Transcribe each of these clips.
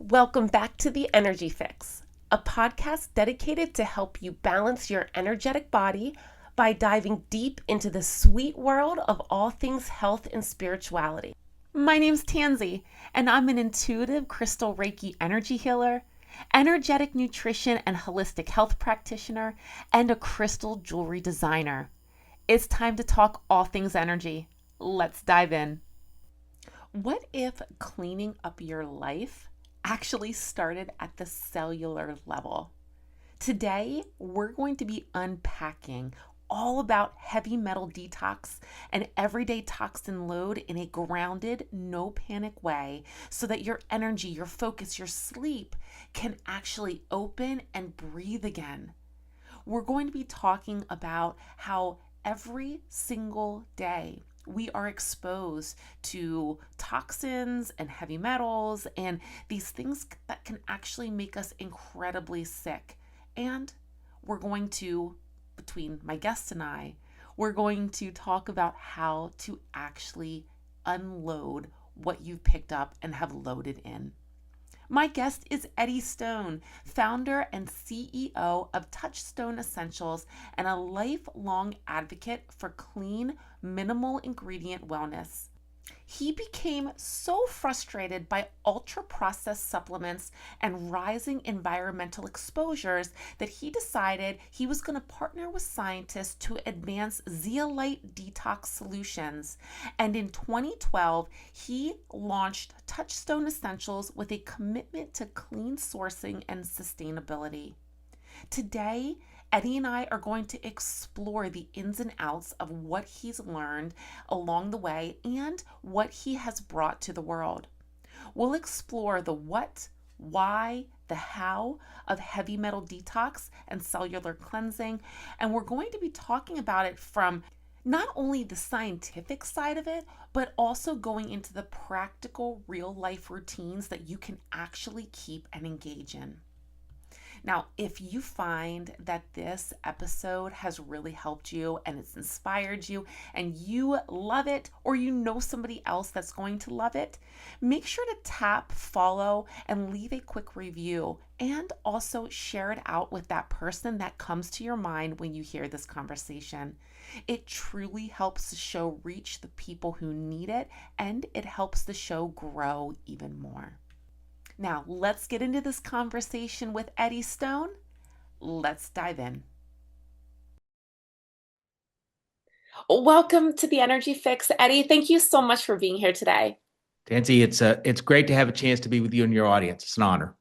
Welcome back to The Energy Fix, a podcast dedicated to help you balance your energetic body by diving deep into the sweet world of all things health and spirituality. My name's Tansy, and I'm an intuitive crystal Reiki energy healer, energetic nutrition and holistic health practitioner, and a crystal jewelry designer. It's time to talk all things energy. Let's dive in. What if cleaning up your life actually started at the cellular level? Today, we're going to be unpacking all about heavy metal detox and everyday toxin load in a grounded, no panic way so that your energy, your focus, your sleep can actually open and breathe again. We're going to be talking about how every single day we are exposed to toxins and heavy metals and these things that can actually make us incredibly sick. And we're going to, between my guests and I, we're going to talk about how to actually unload what you've picked up and have loaded in. My guest is Eddie Stone, founder and CEO of Touchstone Essentials and a lifelong advocate for clean, minimal ingredient wellness. He became so frustrated by ultra-processed supplements and rising environmental exposures that he decided he was going to partner with scientists to advance zeolite detox solutions. And in 2012, he launched Touchstone Essentials with a commitment to clean sourcing and sustainability. Today, Eddie and I are going to explore the ins and outs of what he's learned along the way and what he has brought to the world. We'll explore the what, why, the how of heavy metal detox and cellular cleansing, and we're going to be talking about it from not only the scientific side of it, but also going into the practical real life routines that you can actually keep and engage in. Now, if you find that this episode has really helped you and it's inspired you and you love it, or you know somebody else that's going to love it, make sure to tap follow and leave a quick review, and also share it out with that person that comes to your mind when you hear this conversation. It truly helps the show reach the people who need it, and it helps the show grow even more. Now, let's get into this conversation with Eddie Stone. Let's dive in. Welcome to the Energy Fix, Eddie. Thank you so much for being here today. Tansy, it's great to have a chance to be with you and your audience. It's an honor.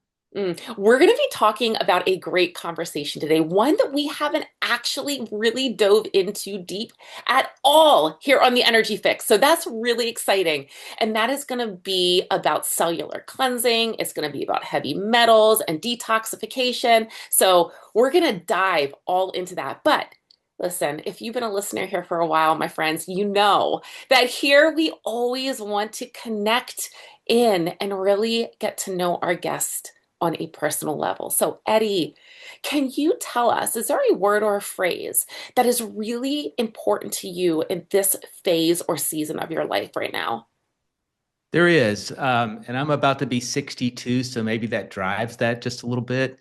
We're going to be talking about a great conversation today, one that we haven't actually really dove into deep at all here on the Energy Fix. So that's really exciting. And that is going to be about cellular cleansing. It's going to be about heavy metals and detoxification. So we're going to dive all into that. But listen, if you've been a listener here for a while, my friends, you know that here we always want to connect in and really get to know our guest on a personal level. So Eddie, can you tell us, is there a word or a phrase that is really important to you in this phase or season of your life right now? There is, and I'm about to be 62, so maybe that drives that just a little bit,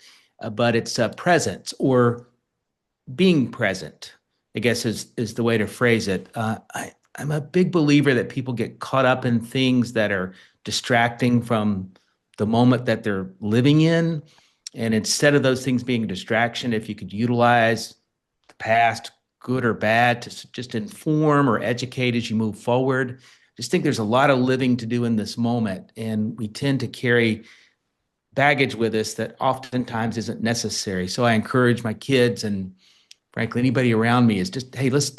but it's presence or being present, I guess is the way to phrase it. I'm a big believer that people get caught up in things that are distracting from the moment that they're living in. And instead of those things being a distraction, if you could utilize the past, good or bad, to just inform or educate as you move forward. Just think there's a lot of living to do in this moment. And we tend to carry baggage with us that oftentimes isn't necessary. So I encourage my kids and frankly, anybody around me is just, hey, let's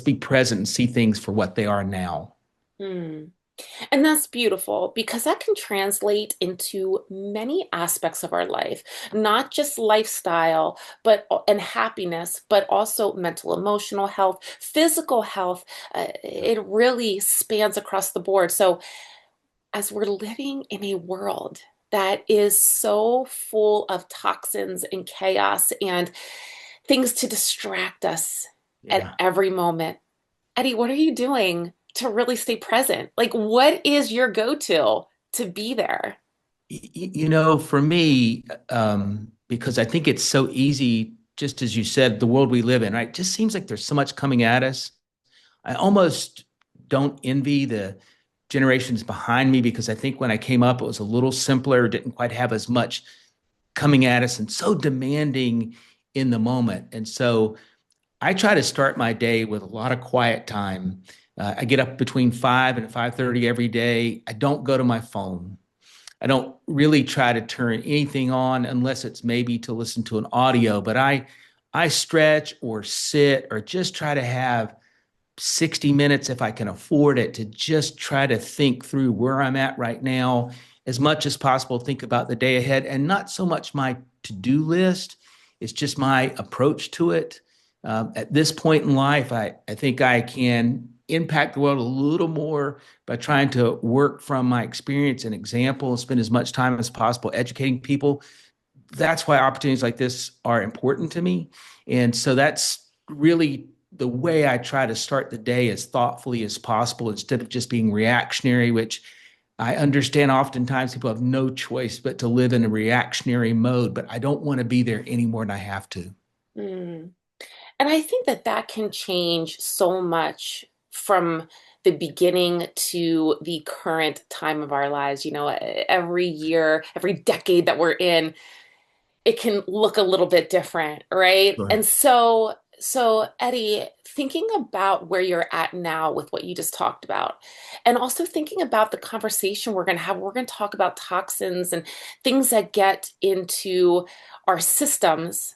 be present and see things for what they are now. Hmm. And that's beautiful because that can translate into many aspects of our life, not just lifestyle, but and happiness, but also mental, emotional health, physical health. It really spans across the board. So as we're living in a world that is so full of toxins and chaos and things to distract us at Yeah. every moment, Eddie, what are you doing to really stay present? Like, what is your go-to to be there? For me, because I think it's so easy, just as you said, the world we live in, right? It just seems like there's so much coming at us. I almost don't envy the generations behind me because I think when I came up, it was a little simpler, didn't quite have as much coming at us and so demanding in the moment. And so I try to start my day with a lot of quiet time. I get up between 5 and 5:30 every day. I don't go to my phone. I don't really try to turn anything on unless it's maybe to listen to an audio, but I stretch or sit or just try to have 60 minutes if I can afford it to just try to think through where I'm at right now as much as possible, think about the day ahead and not so much my to-do list. It's just my approach to it. At this point in life, I think I can impact the world a little more by trying to work from my experience and example and spend as much time as possible educating people. That's why opportunities like this are important to me. And so that's really the way I try to start the day as thoughtfully as possible instead of just being reactionary, which I understand oftentimes people have no choice but to live in a reactionary mode, but I don't want to be there any more than I have to. Mm. And I think that that can change so much from the beginning to the current time of our lives. Every year, every decade that we're in, it can look a little bit different, right? Sure. And so Eddie, thinking about where you're at now with what you just talked about, and also thinking about the conversation we're going to have, we're going to talk about toxins and things that get into our systems.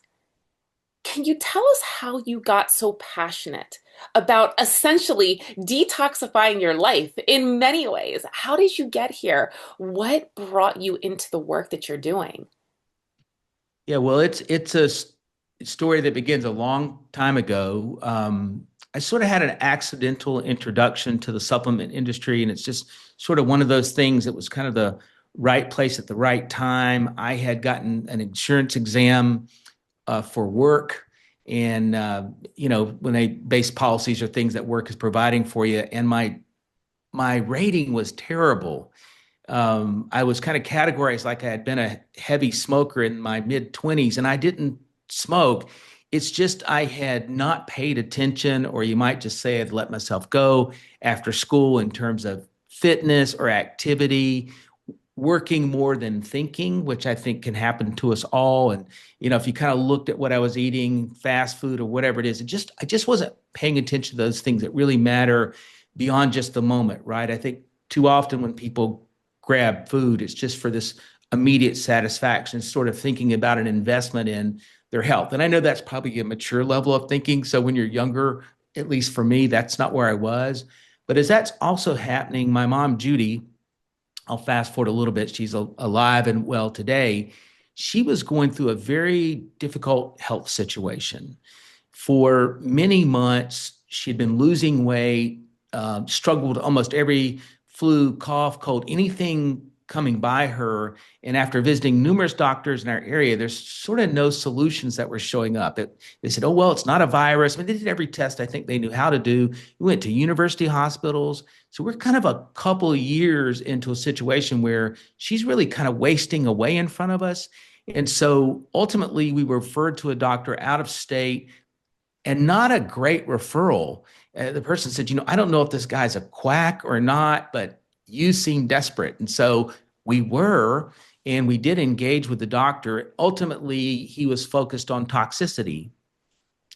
Can you tell us how you got so passionate about essentially detoxifying your life in many ways? How did you get here? What brought you into the work that you're doing? Yeah, well, it's a story that begins a long time ago. I sort of had an accidental introduction to the supplement industry, and it's just sort of one of those things that was kind of the right place at the right time. I had gotten an insurance exam for work, and when they base policies or things that work is providing for you, and my rating was terrible. I was kind of categorized like I had been a heavy smoker in my mid 20s, and I didn't smoke. It's just I had not paid attention, or you might just say I'd let myself go after school in terms of fitness or activity, working more than thinking, which I think can happen to us all. And if you kind of looked at what I was eating, fast food or whatever it is, I just wasn't paying attention to those things that really matter beyond just the moment, right? I think too often when people grab food, it's just for this immediate satisfaction, sort of thinking about an investment in their health. And I know that's probably a mature level of thinking. So when you're younger, at least for me, that's not where I was. But as that's also happening, my mom, Judy, I'll fast forward a little bit. She's alive and well today. She was going through a very difficult health situation. For many months, she'd been losing weight, struggled almost every flu, cough, cold, anything coming by her. And after visiting numerous doctors in our area, there's sort of no solutions that were showing up. They said, oh, well, it's not a virus. I mean, they did every test I think they knew how to do. We went to university hospitals. So we're kind of a couple of years into a situation where she's really kind of wasting away in front of us. And so ultimately, we were referred to a doctor out of state and not a great referral. The person said, I don't know if this guy's a quack or not, but you seem desperate. And so we were, and we did engage with the doctor. Ultimately, he was focused on toxicity.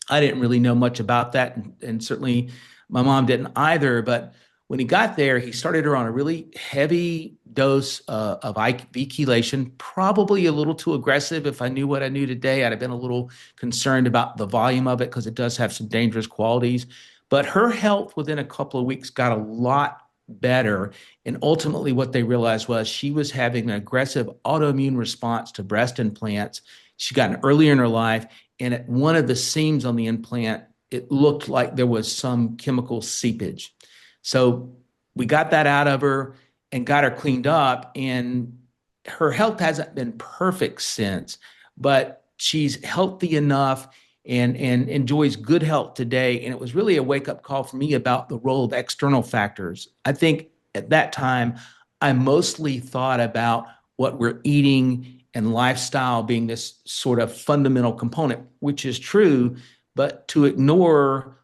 I didn't really know much about that, and certainly my mom didn't either. But when he got there, he started her on a really heavy dose of IV chelation, probably a little too aggressive. If I knew what I knew today, I'd have been a little concerned about the volume of it because it does have some dangerous qualities. But her health within a couple of weeks got a lot better. And ultimately, what they realized was she was having an aggressive autoimmune response to breast implants. She got it earlier in her life, and at one of the seams on the implant, it looked like there was some chemical seepage. So we got that out of her and got her cleaned up. And her health hasn't been perfect since, but she's healthy enough and enjoys good health today. And it was really a wake up call for me about the role of external factors. I think at that time, I mostly thought about what we're eating and lifestyle being this sort of fundamental component, which is true, but to ignore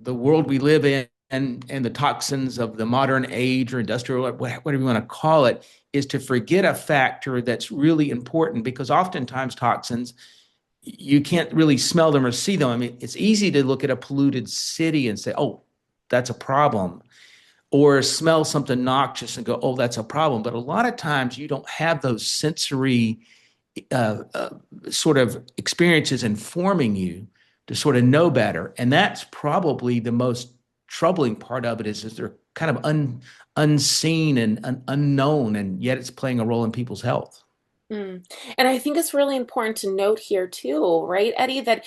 the world we live in and the toxins of the modern age or industrial, or whatever you want to call it, is to forget a factor that's really important, because oftentimes toxins, you can't really smell them or see them. I mean, it's easy to look at a polluted city and say, oh, that's a problem, or smell something noxious and go, oh, that's a problem. But a lot of times you don't have those sensory uh, uh, sort of experiences informing you to sort of know better. And that's probably the most troubling part of it, is they're kind of unseen and unknown, and yet it's playing a role in people's health. Mm. And I think it's really important to note here too, right, Eddie, that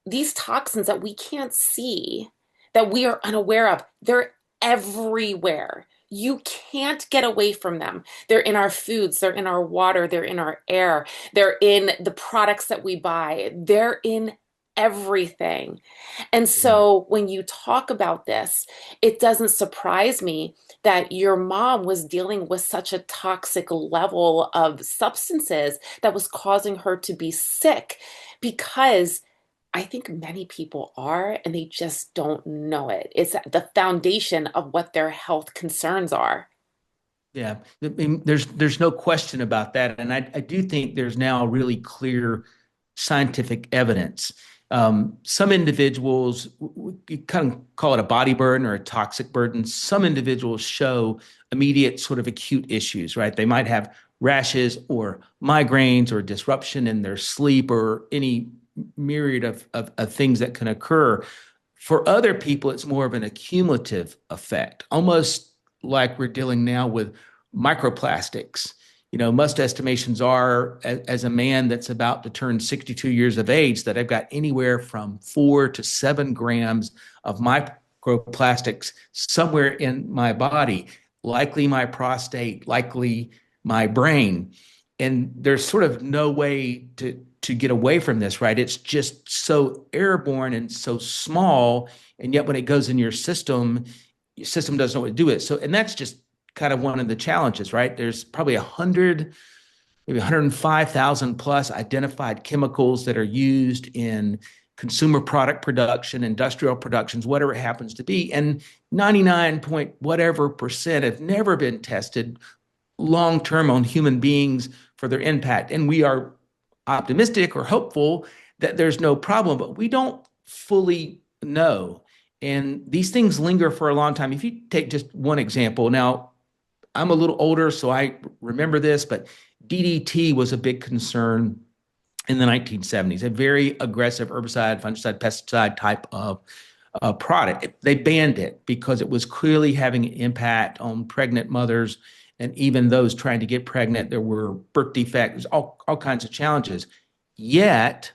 these toxins that we can't see, that we are unaware of, they're everywhere. You can't get away from them. They're in our foods, they're in our water, they're in our air, they're in the products that we buy, they're in everything. And Yeah. so when you talk about this, it doesn't surprise me that your mom was dealing with such a toxic level of substances that was causing her to be sick, because I think many people are, and they just don't know it. It's the foundation of what their health concerns are. Yeah, I mean, there's no question about that, and I do think there's now really clear scientific evidence. Some individuals, you kind of call it a body burden or a toxic burden. Some individuals show immediate sort of acute issues, right? They might have rashes or migraines or disruption in their sleep or any myriad of things that can occur. For other people, it's more of an accumulative effect, almost like we're dealing now with microplastics. Most estimations are, as a man that's about to turn 62 years of age, that I've got anywhere from 4 to 7 grams of microplastics somewhere in my body, likely my prostate, likely my brain. And there's sort of no way to get away from this, right? It's just so airborne and so small, and yet when it goes in your system doesn't know what to do with it. So, and that's just kind of one of the challenges, right? There's probably 100, maybe 105,000 plus identified chemicals that are used in consumer product production, industrial productions, whatever it happens to be. And 99 point whatever percent have never been tested long term on human beings for their impact. And we are optimistic or hopeful that there's no problem, but we don't fully know. And these things linger for a long time. If you take just one example, now I'm a little older, so I remember this, but DDT was a big concern in the 1970s, a very aggressive herbicide, fungicide, pesticide type of product. They banned it because it was clearly having an impact on pregnant mothers and even those trying to get pregnant. There were birth defects, all kinds of challenges. Yet,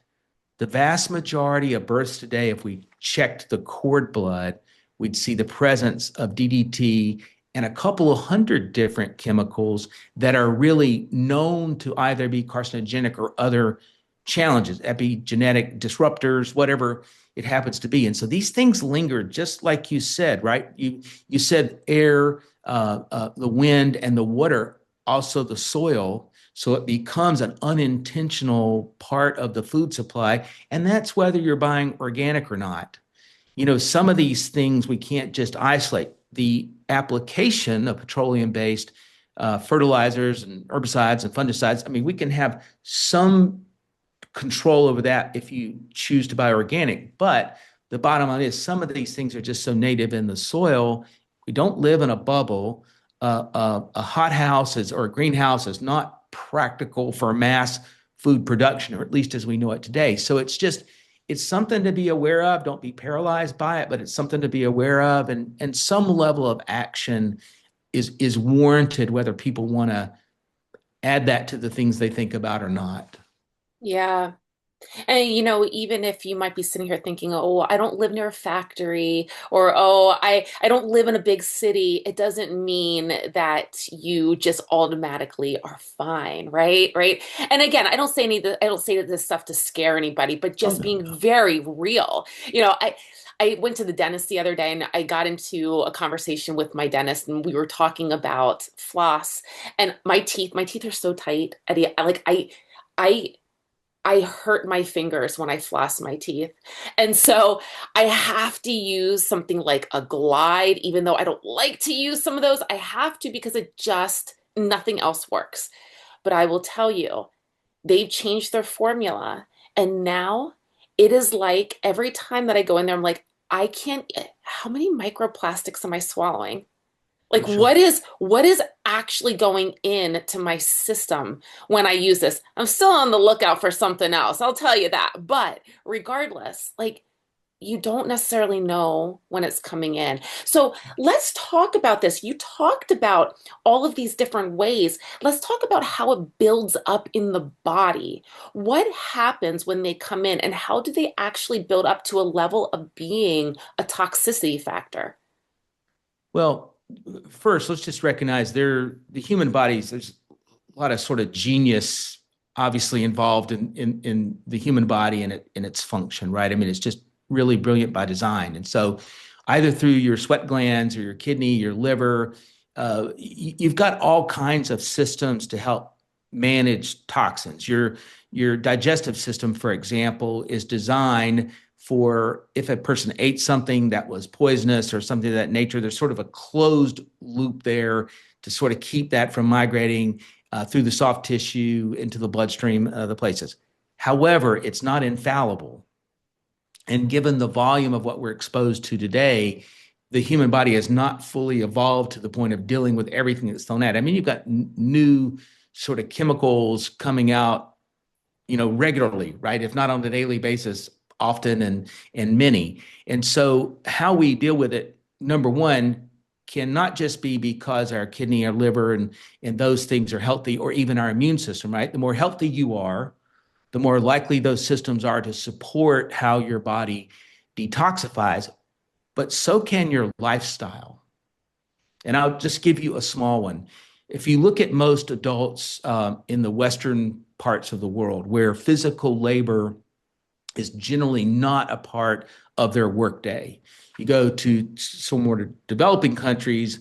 the vast majority of births today, if we checked the cord blood, we'd see the presence of DDT and a couple of hundred different chemicals that are really known to either be carcinogenic or other challenges, epigenetic disruptors, whatever it happens to be. And so these things linger, just like you said, right? You said air, the wind, and the water, also the soil. So it becomes an unintentional part of the food supply. And that's whether you're buying organic or not. Some of these things we can't just isolate. The application of petroleum-based fertilizers and herbicides and fungicides, I mean, we can have some control over that if you choose to buy organic. But the bottom line is some of these things are just so native in the soil. We don't live in a bubble. A hothouse or a greenhouse is not practical for mass food production, or at least as we know it today. So it's something to be aware of. Don't be paralyzed by it, but it's something to be aware of. And some level of action is warranted, whether people want to add that to the things they think about or not. Yeah. And even if you might be sitting here thinking, oh, I don't live near a factory, or oh, I don't live in a big city, it doesn't mean that you just automatically are fine, right? Right. And again, I don't say this stuff to scare anybody, but Oh, just no, being no. very real. I went to the dentist the other day and I got into a conversation with my dentist and we were talking about floss and my teeth are so tight, Eddie. I I hurt my fingers when I floss my teeth. And so I have to use something like a glide, even though I don't like to use some of those. I have to because nothing else works. But I will tell you, they've changed their formula. And now it is like every time that I go in there, I'm like, I can't, how many microplastics am I swallowing? For Like sure. what is actually going into my system when I use this? I'm still on the lookout for something else. I'll tell you that. But regardless, like you don't necessarily know when it's coming in. So let's talk about this. You talked about all of these different ways. Let's talk about how it builds up in the body. What happens when they come in, and how do they actually build up to a level of being a toxicity factor? Well, first, let's just recognize the human bodies, there's a lot of sort of genius obviously involved in the human body and its function, right? I mean, it's just really brilliant by design. And so either through your sweat glands or your kidney, your liver, you've got all kinds of systems to help manage toxins. Your digestive system, for example, is designed for if a person ate something that was poisonous or something of that nature, there's sort of a closed loop there to sort of keep that from migrating through the soft tissue into the bloodstream, the places. However, it's not infallible. And given the volume of what we're exposed to today, the human body has not fully evolved to the point of dealing with everything that's thrown at it. I mean, you've got new sort of chemicals coming out, regularly, right? If not on a daily basis, often and many. And so how we deal with it, number one, cannot just be because our kidney, our liver, and those things are healthy, or even our immune system, right? The more healthy you are, the more likely those systems are to support how your body detoxifies, but so can your lifestyle. And I'll just give you a small one. If you look at most adults in the Western parts of the world where physical labor is generally not a part of their workday, you go to some more developing countries,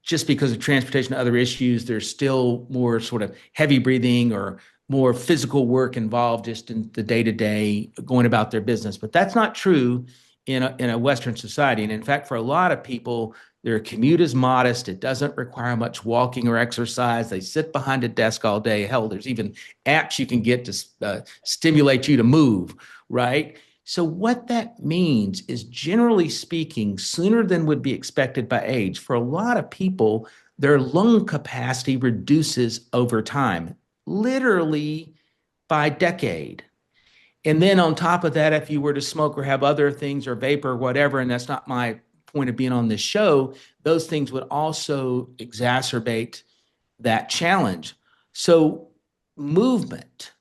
just because of transportation and other issues, there's still more sort of heavy breathing or more physical work involved just in the day to day going about their business. But that's not true in a Western society. And in fact, for a lot of people, their commute is modest. It doesn't require much walking or exercise. They sit behind a desk all day. Hell, there's even apps you can get to stimulate you to move, right? So, what that means is, generally speaking, sooner than would be expected by age, for a lot of people, their lung capacity reduces over time, literally by decade. And then on top of that, if you were to smoke or have other things or vapor or whatever, and that's not my point of being on this show, those things would also exacerbate that challenge. So, movement,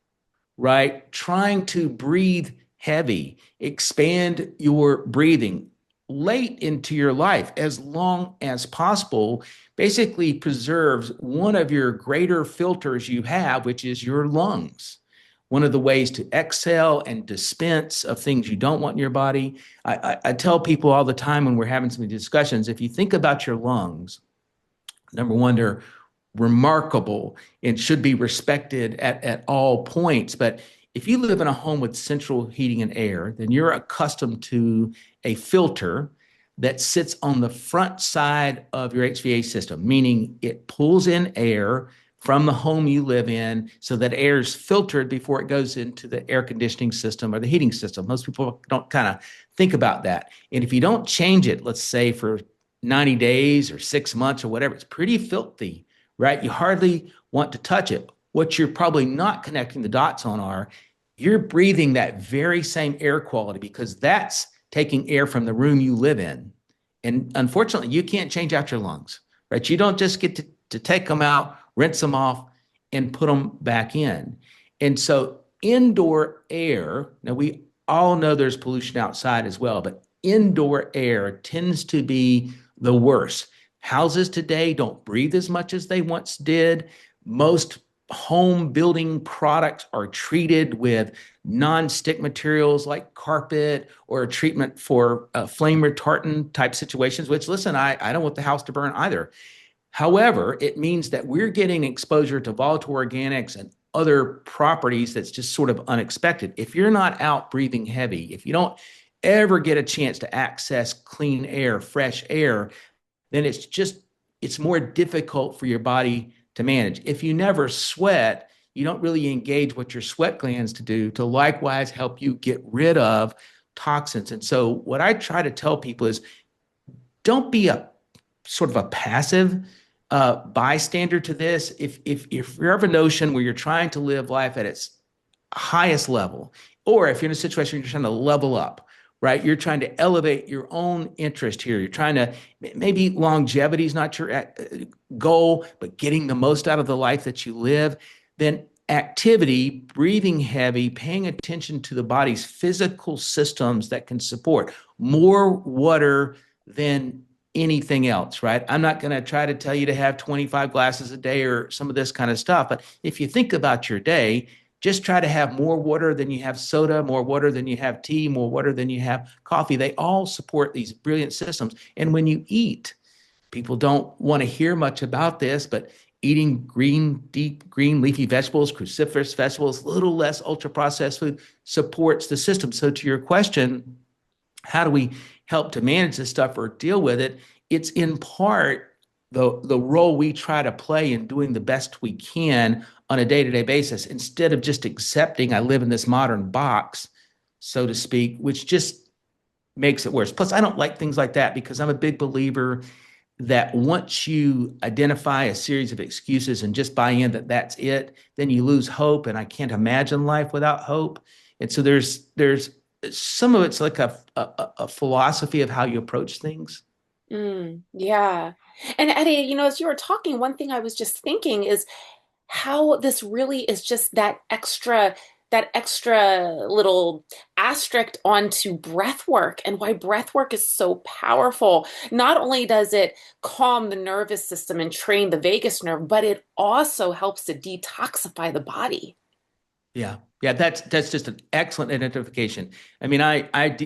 right? Trying to breathe heavy, expand your breathing late into your life as long as possible, basically preserves one of your greater filters you have, which is your lungs. One of the ways to exhale and dispense of things you don't want in your body. I tell people all the time when we're having some discussions, if you think about your lungs, number one, they're remarkable and should be respected at all points. But if you live in a home with central heating and air, then you're accustomed to a filter that sits on the front side of your HVAC system, meaning it pulls in air from the home you live in so that air is filtered before it goes into the air conditioning system or the heating system. Most people don't kind of think about that. And if you don't change it, let's say for 90 days or 6 months or whatever, it's pretty filthy, right? You hardly want to touch it. What you're probably not connecting the dots on are you're breathing that very same air quality because that's taking air from the room you live in. And unfortunately, you can't change out your lungs, right? You don't just get to take them out, rinse them off, and put them back in. And so indoor air, now we all know there's pollution outside as well, but indoor air tends to be the worst. Houses today don't breathe as much as they once did. Most home building products are treated with non-stick materials like carpet or a treatment for flame retardant type situations, which, listen, I don't want the house to burn either. However, it means that we're getting exposure to volatile organics and other properties that's just sort of unexpected. If you're not out breathing heavy, if you don't ever get a chance to access clean air, fresh air, then it's more difficult for your body to manage. If you never sweat, you don't really engage what your sweat glands to do to likewise help you get rid of toxins. And so what I try to tell people is don't be a sort of a passive bystander to this. If you're of a notion where you're trying to live life at its highest level, or if you're in a situation where you're trying to level up, right? You're trying to elevate your own interest here. You're trying to, maybe longevity is not your goal, but getting the most out of the life that you live, then activity, breathing heavy, paying attention to the body's physical systems that can support more water than anything else, right? I'm not going to try to tell you to have 25 glasses a day or some of this kind of stuff. But if you think about your day, just try to have more water than you have soda, more water than you have tea, more water than you have coffee. They all support these brilliant systems. And when you eat, people don't want to hear much about this, but eating green, deep green leafy vegetables, cruciferous vegetables, a little less ultra processed food supports the system. So to your question, how do we help to manage this stuff or deal with it? It's in part the role we try to play in doing the best we can on a day-to-day basis, instead of just accepting I live in this modern box, so to speak, which just makes it worse. Plus, I don't like things like that because I'm a big believer that once you identify a series of excuses and just buy in that that's it, then you lose hope. And I can't imagine life without hope. And so there's some of it's like a philosophy of how you approach things. Yeah. And Eddie, as you were talking, one thing I was just thinking is how this really is just that extra little asterisk onto breath work and why breath work is so powerful. Not only does it calm the nervous system and train the vagus nerve, but it also helps to detoxify the body. Yeah. Yeah, that's just an excellent identification. I mean, I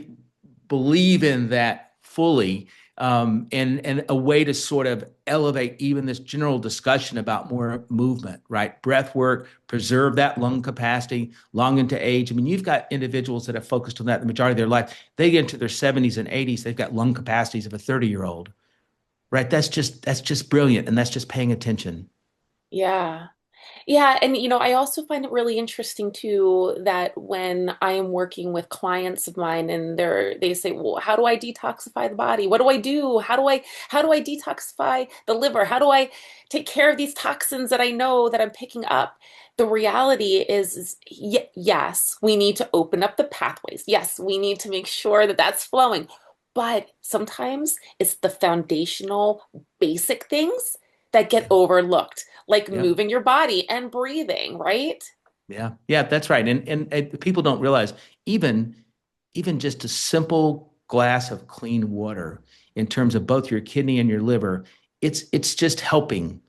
believe in that fully, and a way to sort of elevate even this general discussion about more movement, right? Breath work, preserve that lung capacity long into age. I mean, you've got individuals that have focused on that the majority of their life. They get into their 70s and 80s, they've got lung capacities of a 30-year-old, right? That's just brilliant, and that's just paying attention. Yeah. Yeah, and I also find it really interesting too that when I am working with clients of mine and they say, "Well, how do I detoxify the body? What do I do? How do I detoxify the liver? How do I take care of these toxins that I know that I'm picking up?" The reality is yes, we need to open up the pathways. Yes, we need to make sure that that's flowing. But sometimes it's the foundational basic things that get Yeah. overlooked like Yeah. moving your body and breathing, right? Yeah, yeah, that's right. And people don't realize even just a simple glass of clean water in terms of both your kidney and your liver, it's just helping.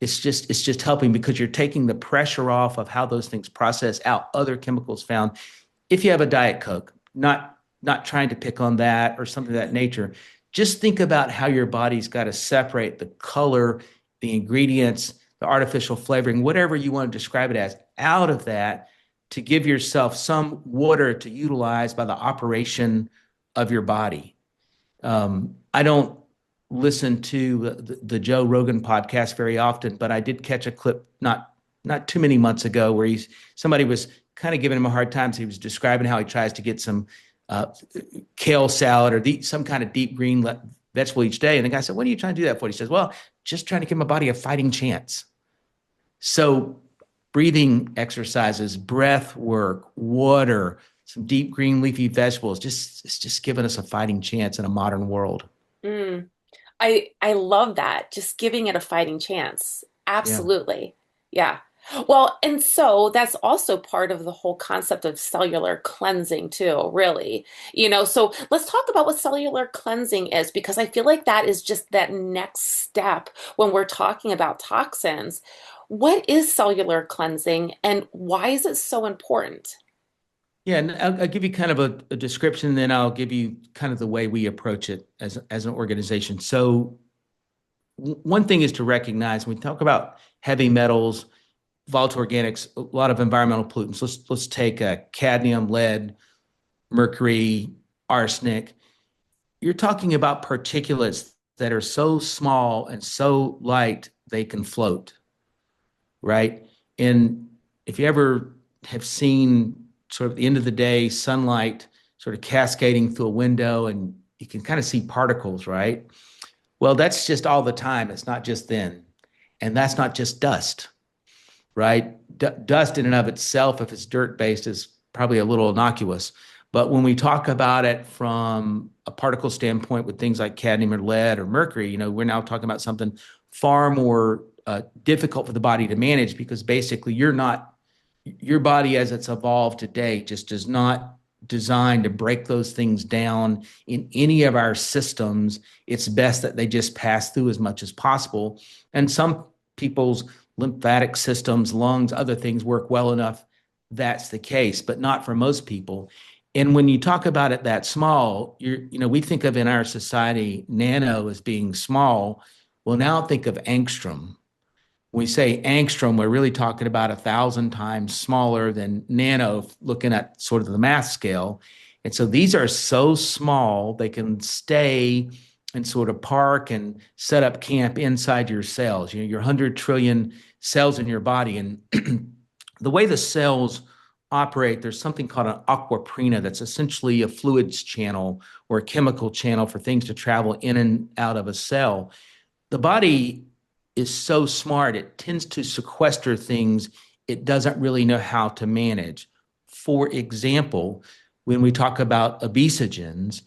It's just helping because you're taking the pressure off of how those things process out other chemicals found. If you have a Diet Coke, not trying to pick on that or something of that nature, just think about how your body's got to separate the color, the ingredients, the artificial flavoring, whatever you want to describe it as, out of that to give yourself some water to utilize by the operation of your body. I don't listen to the Joe Rogan podcast very often, but I did catch a clip not too many months ago where somebody was kind of giving him a hard time. So he was describing how he tries to get some uh, kale salad or some kind of deep green vegetable each day. And the guy said, "What are you trying to do that for?" He says, "Well, just trying to give my body a fighting chance." So breathing exercises, breath work, water, some deep green leafy vegetables, it's just giving us a fighting chance in a modern world. Mm. I love that. Just giving it a fighting chance. Yeah. Absolutely. Yeah. Well, and so that's also part of the whole concept of cellular cleansing too, really. So let's talk about what cellular cleansing is, because I feel like that is just that next step when we're talking about toxins. What is cellular cleansing and why is it so important? Yeah, and I'll give you kind of a description, then I'll give you kind of the way we approach it as an organization. So one thing is to recognize when we talk about heavy metals, volatile organics, a lot of environmental pollutants. Let's take cadmium, lead, mercury, arsenic. You're talking about particulates that are so small and so light they can float, right? And if you ever have seen sort of the end of the day sunlight sort of cascading through a window and you can kind of see particles, right? Well, that's just all the time. It's not just then. And that's not just dust, right? Dust in and of itself, if it's dirt based, is probably a little innocuous. But when we talk about it from a particle standpoint with things like cadmium or lead or mercury, we're now talking about something far more difficult for the body to manage because basically your body as it's evolved today just does not designed to break those things down in any of our systems. It's best that they just pass through as much as possible. And some people's lymphatic systems, lungs, other things work well enough. That's the case, but not for most people. And when you talk about it that small, we think of in our society nano as being small. Well, now think of angstrom. When we say angstrom, we're really talking about 1,000 times smaller than nano, looking at sort of the math scale. And so these are so small, they can stay and sort of park and set up camp inside your cells, your 100 trillion cells in your body. And the way the cells operate, there's something called an aquaprina that's essentially a fluids channel or a chemical channel for things to travel in and out of a cell. The body is so smart, it tends to sequester things it doesn't really know how to manage. For example, when we talk about obesogens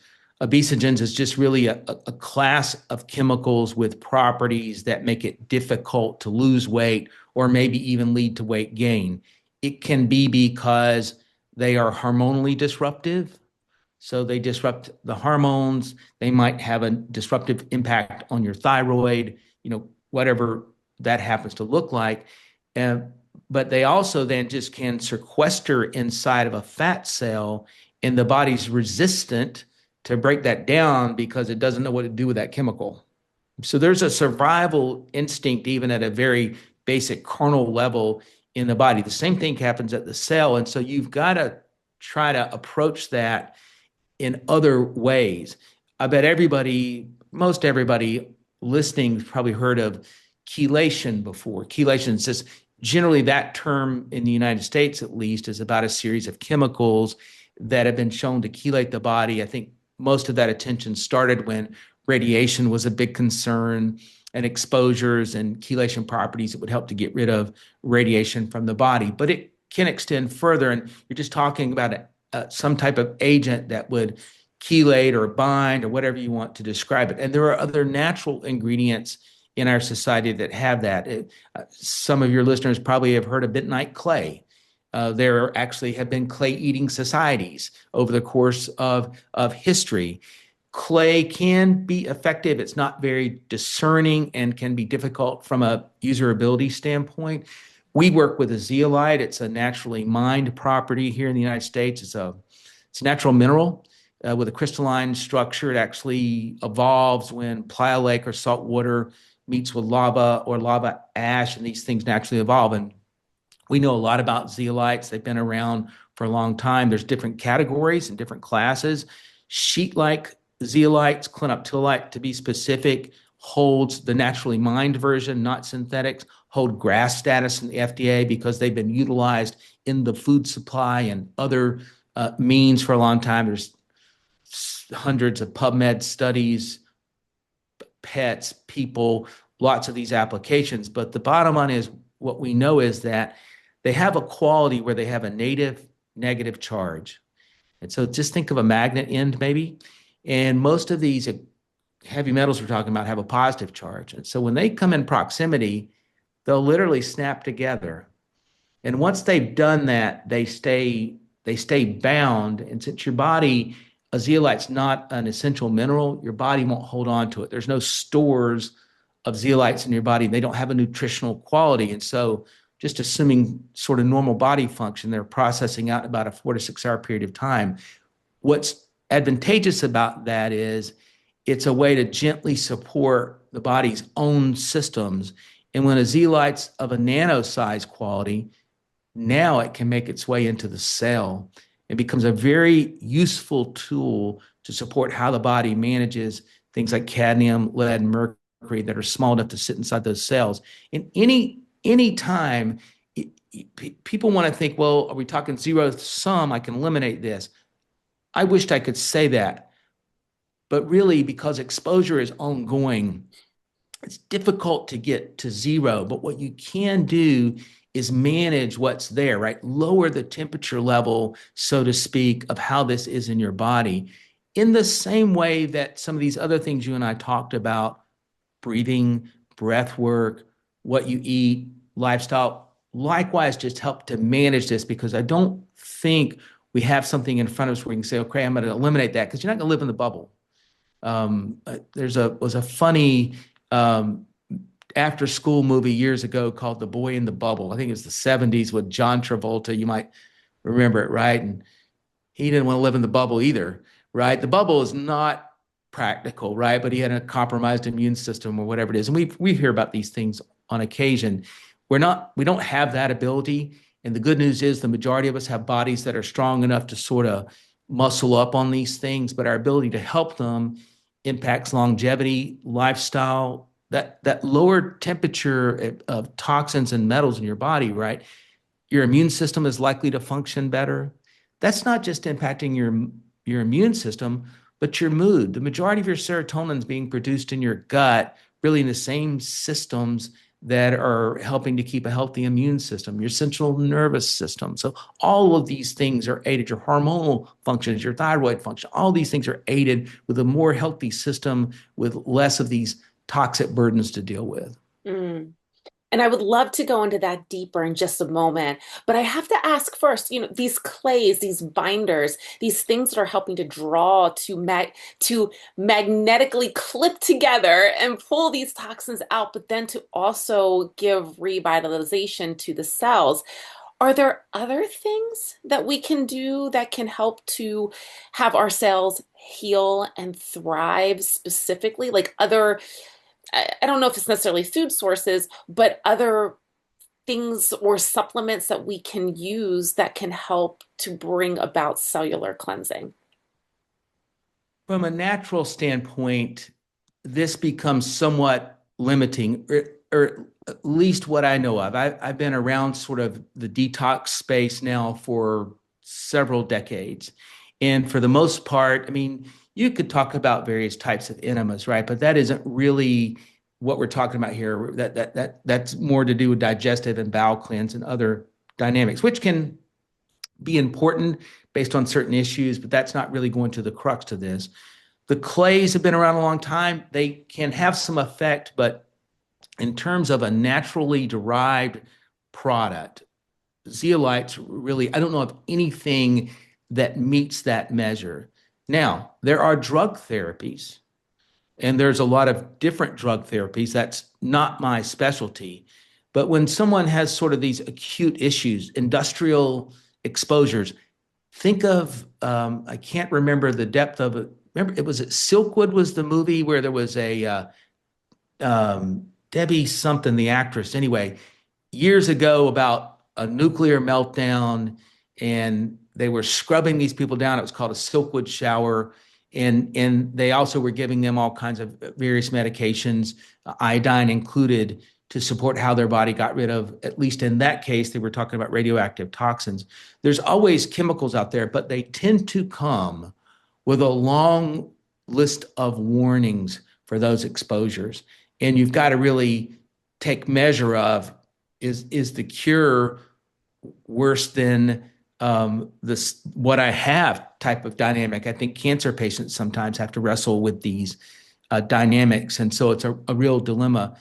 is just really a class of chemicals with properties that make it difficult to lose weight or maybe even lead to weight gain. It can be because they are hormonally disruptive. So they disrupt the hormones. They might have a disruptive impact on your thyroid, whatever that happens to look like. But they also then just can sequester inside of a fat cell, and the body's resistant to break that down because it doesn't know what to do with that chemical. So there's a survival instinct, even at a very basic kernel level in the body. The same thing happens at the cell. And so you've got to try to approach that in other ways. I bet most everybody listening has probably heard of chelation before. Chelation is just generally that term in the United States, at least, is about a series of chemicals that have been shown to chelate the body. I think most of that attention started when radiation was a big concern and exposures and chelation properties that would help to get rid of radiation from the body. But it can extend further, and you're just talking about some type of agent that would chelate or bind or whatever you want to describe it. And there are other natural ingredients in our society that have that. Some of your listeners probably have heard of bentonite clay. There actually have been clay eating societies over the course of history. Clay can be effective. It's not very discerning and can be difficult from a usability standpoint. We work with a zeolite. It's a naturally mined property here in the United States. It's a natural mineral with a crystalline structure. It actually evolves when playa lake or salt water meets with lava or lava ash, and these things naturally evolve. And we know a lot about zeolites. They've been around for a long time. There's different categories and different classes. Sheet-like zeolites, clinoptilite to be specific, holds the naturally mined version, not synthetics, hold GRAS status in the FDA because they've been utilized in the food supply and other means for a long time. There's hundreds of PubMed studies, pets, people, lots of these applications. But the bottom line is what we know is that they have a quality where they have a native negative charge. And so just think of a magnet end maybe. And most of these heavy metals we're talking about have a positive charge. And so when they come in proximity, they'll literally snap together. And once they've done that, they stay bound. And since your body, a zeolite's not an essential mineral, your body won't hold on to it. There's no stores of zeolites in your body. They don't have a nutritional quality. And so just assuming sort of normal body function, they're processing out in about a 4 to 6 hour period of time. What's advantageous about that is it's a way to gently support the body's own systems. And when a zeolite's of a nano size quality, now it can make its way into the cell. It becomes a very useful tool to support how the body manages things like cadmium, lead, and mercury that are small enough to sit inside those cells. And any time people want to think, well, are we talking zero sum? I can eliminate this. I wished I could say that. But really, because exposure is ongoing, it's difficult to get to zero. But what you can do is manage what's there, right? Lower the temperature level, so to speak, of how this is in your body. In the same way that some of these other things you and I talked about, breathing, breath work, what you eat, lifestyle, likewise just help to manage this, because I don't think we have something in front of us where we can say, okay, I'm going to eliminate that, because you're not going to live in the bubble. Was a funny after school movie years ago called The Boy in the Bubble. I think it was the 70s with John Travolta. You might remember it, right? And he didn't want to live in the bubble either, right? The bubble is not practical, right? But he had a compromised immune system or whatever it is. And we hear about these things on occasion. We don't have that ability. And the good news is the majority of us have bodies that are strong enough to sort of muscle up on these things, but our ability to help them impacts longevity, lifestyle, that lower temperature of toxins and metals in your body, right? Your immune system is likely to function better. That's not just impacting your immune system, but your mood. The majority of your serotonin is being produced in your gut, really in the same systems that are helping to keep a healthy immune system, your central nervous system. So all of these things are aided, your hormonal functions, your thyroid function, all these things are aided with a more healthy system with less of these toxic burdens to deal with. Mm. And I would love to go into that deeper in just a moment. But I have to ask first, these clays, these binders, these things that are helping to draw, to magnetically clip together and pull these toxins out, but then to also give revitalization to the cells. Are there other things that we can do that can help to have our cells heal and thrive specifically? Like I don't know if it's necessarily food sources, but other things or supplements that we can use that can help to bring about cellular cleansing. From a natural standpoint, this becomes somewhat limiting, or at least what I know of. I've been around sort of the detox space now for several decades. And for the most part, I mean, you could talk about various types of enemas, right? But that isn't really what we're talking about here. That's more to do with digestive and bowel cleanse and other dynamics, which can be important based on certain issues, but that's not really going to the crux of this. The clays have been around a long time. They can have some effect, but in terms of a naturally derived product, zeolites really, I don't know of anything that meets that measure. Now, there are drug therapies, and there's a lot of different drug therapies. That's not my specialty. But when someone has sort of these acute issues, industrial exposures, think of, I can't remember the depth of it. Remember, it was Silkwood was the movie where there was a Debbie something, the actress, anyway, years ago about a nuclear meltdown, and they were scrubbing these people down. It was called a Silkwood shower. And they also were giving them all kinds of various medications, iodine included, to support how their body got rid of, at least in that case, they were talking about radioactive toxins. There's always chemicals out there, but they tend to come with a long list of warnings for those exposures. And you've got to really take measure of, is the cure worse than this what I have type of dynamic? I think cancer patients sometimes have to wrestle with these dynamics. And so it's a real dilemma.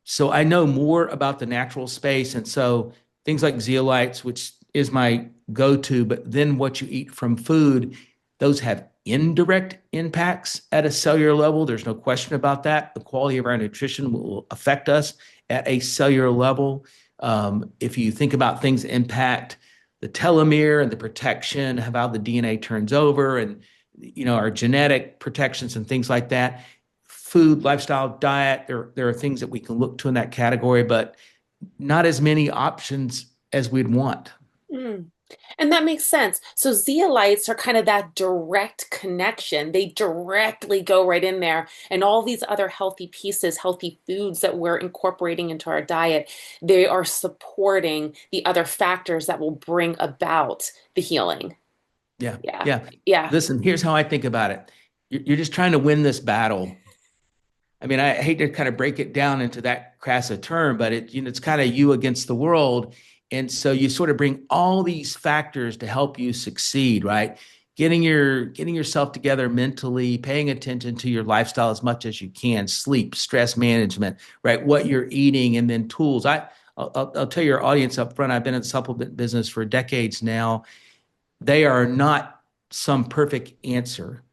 So I know more about the natural space. And so things like zeolites, which is my go-to, but then what you eat from food, those have indirect impacts at a cellular level. There's no question about that. The quality of our nutrition will affect us at a cellular level. If you think about things that impact the telomere and the protection of how the DNA turns over, and our genetic protections and things like that, food, lifestyle, diet, there are things that we can look to in that category, but not as many options as we'd want. Mm. And that makes sense. So zeolites are kind of that direct connection. They directly go right in there. And all these other healthy pieces, healthy foods that we're incorporating into our diet, they are supporting the other factors that will bring about the healing. Yeah, Yeah. yeah. Yeah. Listen, here's how I think about it. You're just trying to win this battle. I mean, I hate to kind of break it down into that crass a term, but it's kind of you against the world. And so you sort of bring all these factors to help you succeed, right? Getting yourself together mentally, paying attention to your lifestyle as much as you can, sleep, stress management, right? What you're eating, and then tools. I'll tell your audience up front, I've been in the supplement business for decades now. They are not some perfect answer.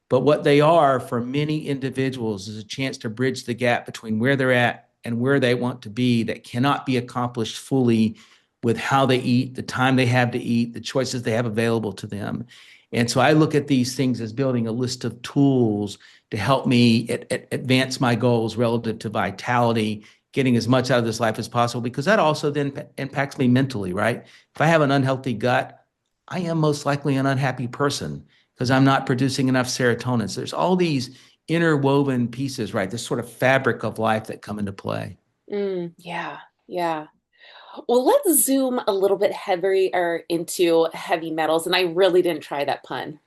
But what they are for many individuals is a chance to bridge the gap between where they're at and where they want to be that cannot be accomplished fully with how they eat, the time they have to eat, the choices they have available to them. And so I look at these things as building a list of tools to help me advance my goals relative to vitality, getting as much out of this life as possible, because that also then impacts me mentally, right? If I have an unhealthy gut, I am most likely an unhappy person because I'm not producing enough serotonin. So there's all these interwoven pieces, right? This sort of fabric of life that come into play. Yeah. Yeah. Well, let's zoom a little bit heavier into heavy metals. And I really didn't try that pun.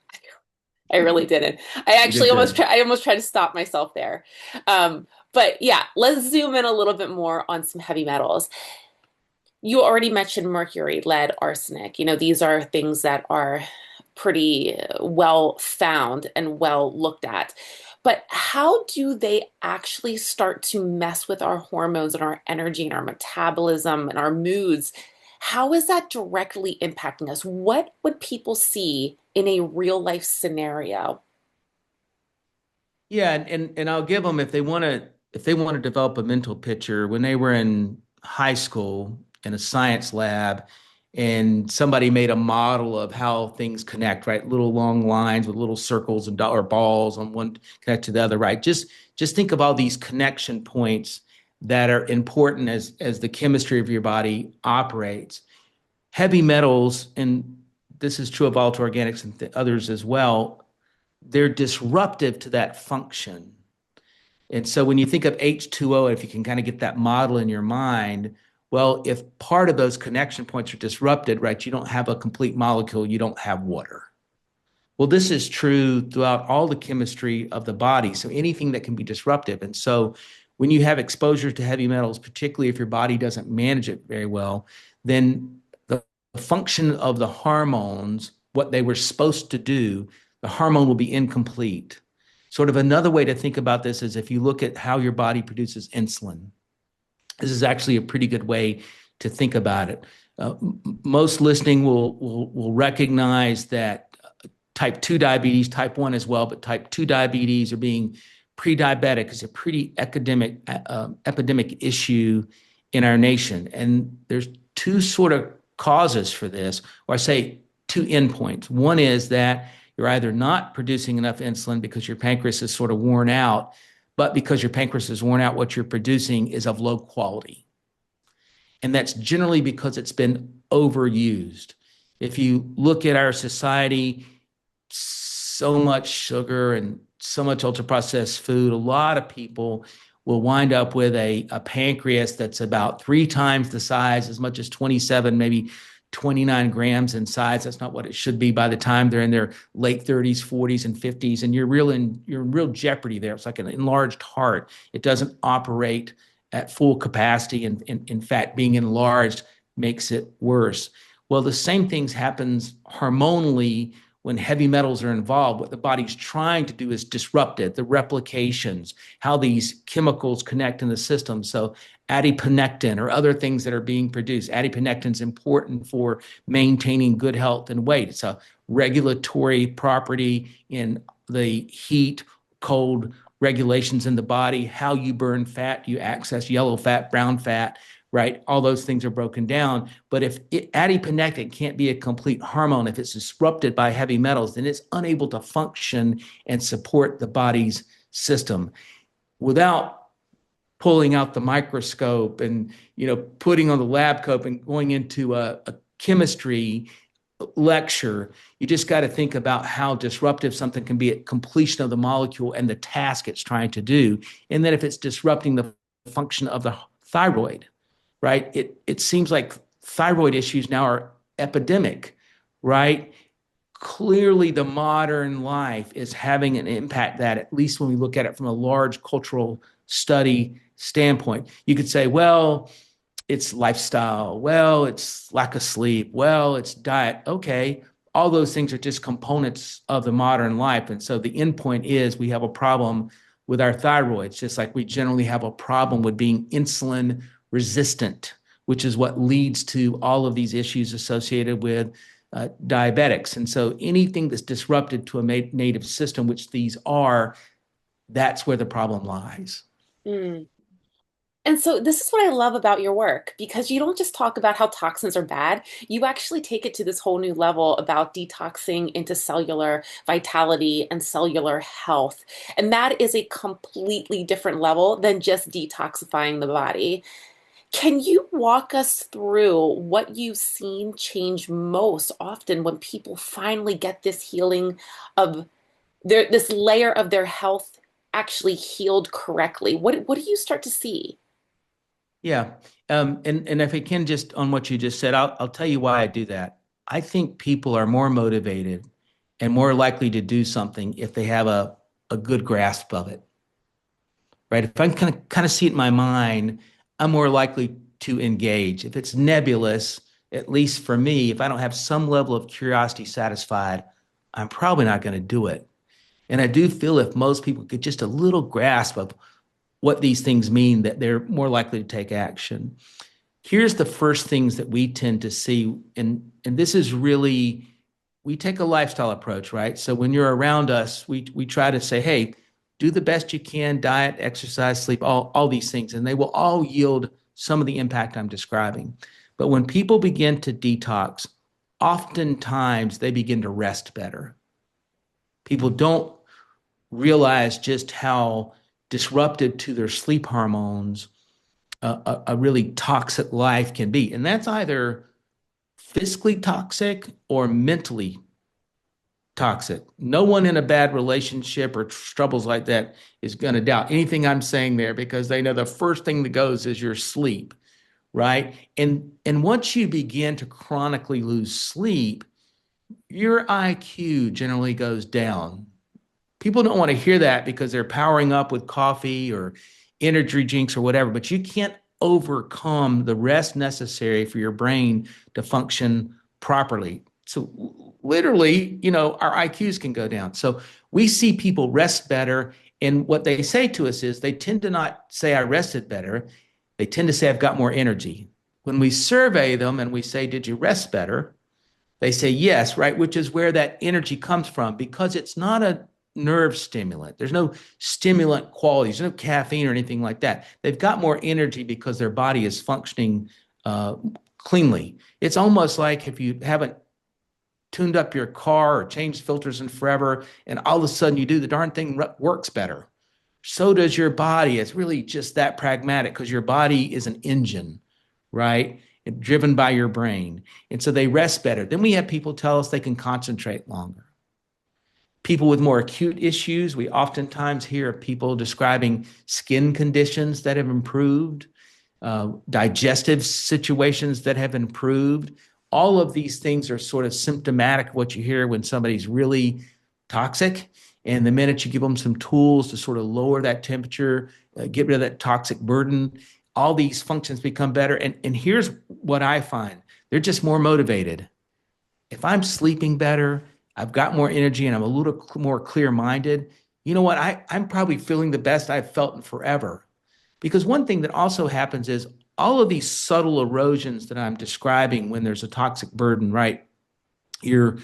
I really didn't. You did good. I almost tried to stop myself there. But yeah, let's zoom in a little bit more on some heavy metals. You already mentioned mercury, lead, arsenic. These are things that are pretty well found and well looked at. But how do they actually start to mess with our hormones and our energy and our metabolism and our moods? How is that directly impacting us? What would people see in a real life scenario? Yeah, and I'll give them, if they want to develop a mental picture, when they were in high school in a science lab and somebody made a model of how things connect, right? Little long lines with little circles and or balls on one connect to the other, right? Just think of all these connection points that are important as the chemistry of your body operates. Heavy metals, and this is true of Alto Organics and others as well, they're disruptive to that function. And so when you think of H2O, if you can kind of get that model in your mind, well, if part of those connection points are disrupted, right, you don't have a complete molecule, you don't have water. Well, this is true throughout all the chemistry of the body. So anything that can be disruptive. And so when you have exposure to heavy metals, particularly if your body doesn't manage it very well, then the function of the hormones, what they were supposed to do, the hormone will be incomplete. Sort of another way to think about this is if you look at how your body produces insulin. This is actually a pretty good way to think about it. Most listening will recognize that type 2 diabetes, type 1 as well, but type 2 diabetes or being pre-diabetic is a pretty epidemic issue in our nation. And there's two sort of causes for this, or I say two endpoints. One is that you're either not producing enough insulin because your pancreas is sort of worn out, but because your pancreas is worn out, what you're producing is of low quality. And that's generally because it's been overused. If you look at our society, so much sugar and so much ultra processed food, a lot of people will wind up with a pancreas that's about 3 times the size, as much as 27, maybe 29 grams in size. That's not what it should be by the time they're in their late 30s, 40s, and 50s. And you're in real jeopardy there. It's like an enlarged heart. It doesn't operate at full capacity. And in fact, being enlarged makes it worse. Well, the same things happens hormonally when heavy metals are involved, what the body's trying to do is disrupt it, the replications, how these chemicals connect in the system. So adiponectin or other things that are being produced. Adiponectin is important for maintaining good health and weight. It's a regulatory property in the heat, cold regulations in the body, how you burn fat, you access yellow fat, brown fat, right? All those things are broken down. But if adiponectin can't be a complete hormone, if it's disrupted by heavy metals, then it's unable to function and support the body's system. Without pulling out the microscope and putting on the lab coat and going into a chemistry lecture, you just got to think about how disruptive something can be at completion of the molecule and the task it's trying to do. And then if it's disrupting the function of the thyroid, right? It seems like thyroid issues now are epidemic, right? Clearly the modern life is having an impact that, at least when we look at it from a large cultural study standpoint. You could say, well, it's lifestyle. Well, it's lack of sleep. Well, it's diet. Okay. All those things are just components of the modern life. And so the end point is we have a problem with our thyroids, just like we generally have a problem with being insulin resistant, which is what leads to all of these issues associated with diabetics. And so anything that's disrupted to a native system, which these are, that's where the problem lies. Mm. And so this is what I love about your work, because you don't just talk about how toxins are bad, you actually take it to this whole new level about detoxing into cellular vitality and cellular health. And that is a completely different level than just detoxifying the body. Can you walk us through what you've seen change most often when people finally get this healing of this layer of their health actually healed correctly? What do you start to see? Yeah. And if I can, just on what you just said, I'll tell you why I do that. I think people are more motivated and more likely to do something if they have a good grasp of it, right? If I can kind of see it in my mind, I'm more likely to engage. If it's nebulous, at least for me, if I don't have some level of curiosity satisfied, I'm probably not going to do it. And I do feel if most people get just a little grasp of what these things mean, that they're more likely to take action. Here's the first things that we tend to see, and this is really, we take a lifestyle approach, right? So when you're around us, we try to say, hey, do the best you can, diet, exercise, sleep, all these things, and they will all yield some of the impact I'm describing. But when people begin to detox, oftentimes they begin to rest better. People don't realize just how disruptive to their sleep hormones a really toxic life can be. And that's either physically toxic or mentally toxic. No one in a bad relationship or troubles like that is going to doubt anything I'm saying there, because they know the first thing that goes is your sleep, right? And once you begin to chronically lose sleep, your IQ generally goes down. People don't want to hear that because they're powering up with coffee or energy drinks or whatever, but you can't overcome the rest necessary for your brain to function properly. So literally, our IQs can go down. So we see people rest better. And what they say to us is they tend to not say, I rested better. They tend to say, I've got more energy. When we survey them and we say, did you rest better? They say yes, right? Which is where that energy comes from, because it's not a nerve stimulant. There's no stimulant qualities, there's no caffeine or anything like that. They've got more energy because their body is functioning cleanly. It's almost like if you haven't tuned up your car or changed filters in forever, and all of a sudden you do, the darn thing works better. So does your body. It's really just that pragmatic, because your body is an engine, right? Driven by your brain. And so they rest better. Then we have people tell us they can concentrate longer. People with more acute issues, we oftentimes hear of people describing skin conditions that have improved, digestive situations that have improved. All of these things are sort of symptomatic of what you hear when somebody's really toxic. And the minute you give them some tools to sort of lower that temperature, get rid of that toxic burden, all these functions become better. And here's what I find. They're just more motivated. If I'm sleeping better, I've got more energy and I'm a little more clear-minded. You know what? I'm probably feeling the best I've felt in forever. Because one thing that also happens is all of these subtle erosions that I'm describing when there's a toxic burden, right? You're,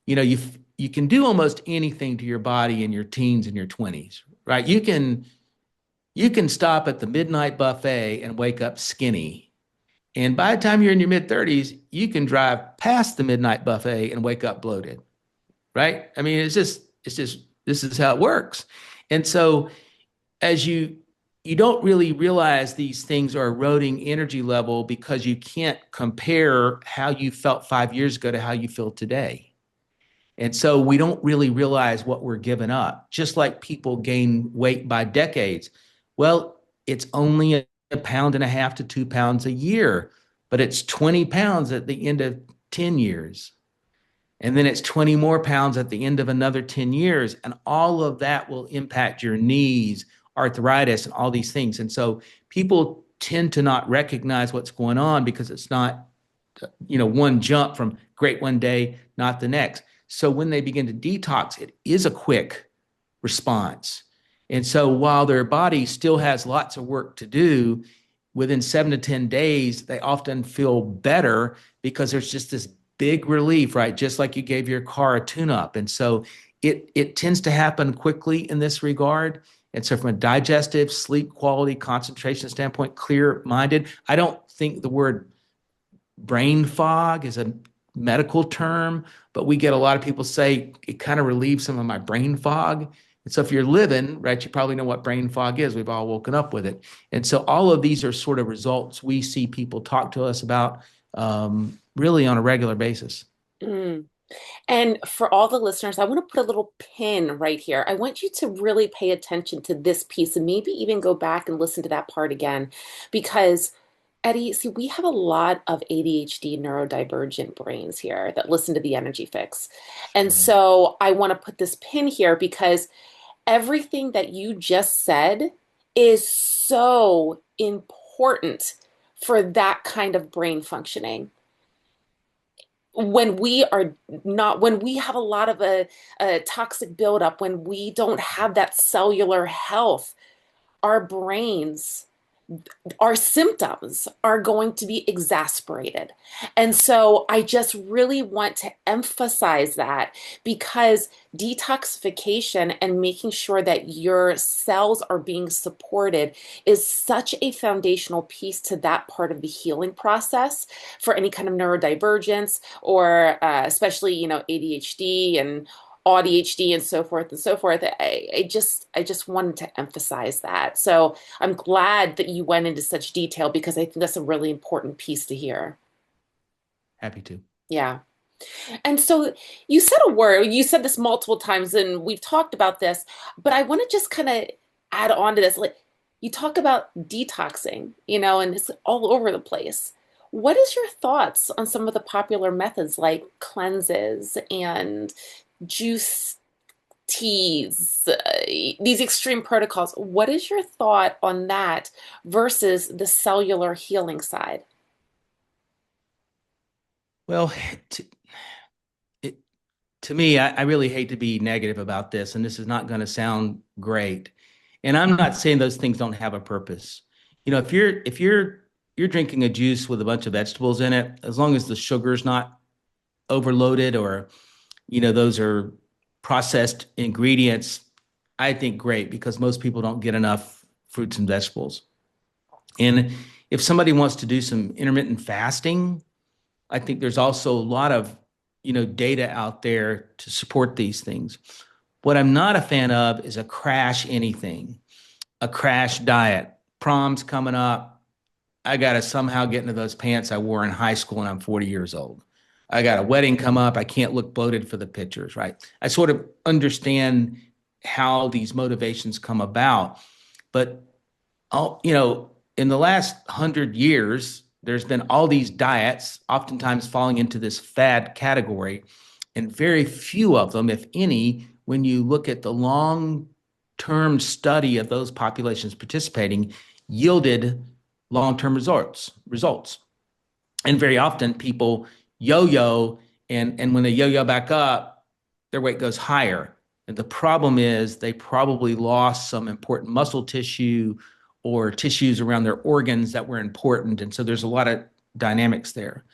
you know, you can do almost anything to your body in your teens and your 20s, right? You can stop at the midnight buffet and wake up skinny. And by the time you're in your mid 30s, you can drive past the midnight buffet and wake up bloated, right? I mean, it's just this is how it works. And so as you don't really realize these things are eroding energy level because you can't compare how you felt 5 years ago to how you feel today. And so we don't really realize what we're giving up. Just like people gain weight by decades. Well, it's only a pound and a half to 2 pounds a year, but it's 20 pounds at the end of 10 years. And then it's 20 more pounds at the end of another 10 years. And all of that will impact your knees, arthritis, and all these things. And so people tend to not recognize what's going on because it's not, one jump from great one day, not the next. So when they begin to detox, it is a quick response. And so while their body still has lots of work to do, within 7 to 10 days, they often feel better because there's just this big relief, right? Just like you gave your car a tune-up. And so it tends to happen quickly in this regard. And so from a digestive, sleep quality, concentration standpoint, clear-minded, I don't think the word brain fog is a medical term, but we get a lot of people say it kind of relieves some of my brain fog. And so if you're living, right, you probably know what brain fog is. We've all woken up with it. And so all of these are sort of results we see people talk to us about really on a regular basis. Mm. And for all the listeners, I want to put a little pin right here. I want you to really pay attention to this piece and maybe even go back and listen to that part again. Because, Eddie, see, we have a lot of ADHD neurodivergent brains here that listen to the Energy Fix. And Sure. so I want to put this pin here because everything that you just said is so important for that kind of brain functioning. When we are not, when we have a lot of a toxic buildup, when we don't have that cellular health, our brains, our symptoms are going to be exasperated. And so I just really want to emphasize that because detoxification and making sure that your cells are being supported is such a foundational piece to that part of the healing process for any kind of neurodivergence or especially, ADHD and ADHD and so forth and so forth. I just wanted to emphasize that. So I'm glad that you went into such detail because I think that's a really important piece to hear. Happy to. Yeah. And so you said a word, you said this multiple times and we've talked about this, but I want to just kind of add on to this. Like you talk about detoxing, and it's all over the place. What is your thoughts on some of the popular methods like cleanses and juice teas, these extreme protocols? What is your thought on that versus the cellular healing side? Well, to, it, to me, I really hate to be negative about this, and this is not going to sound great. And I'm not saying those things don't have a purpose. If you're drinking a juice with a bunch of vegetables in it, as long as the sugar's not overloaded or those are processed ingredients, I think great because most people don't get enough fruits and vegetables. And if somebody wants to do some intermittent fasting, I think there's also a lot of, data out there to support these things. What I'm not a fan of is a crash anything, a crash diet. Prom's coming up. I got to somehow get into those pants I wore in high school and I'm 40 years old. I got a wedding come up. I can't look bloated for the pictures, right? I sort of understand how these motivations come about. But, in the last 100 years, there's been all these diets, oftentimes falling into this fad category, and very few of them, if any, when you look at the long-term study of those populations participating, yielded long-term results. And very often people yo-yo, and when they yo-yo back up, their weight goes higher. And the problem is they probably lost some important muscle tissue or tissues around their organs that were important. And so there's a lot of dynamics there.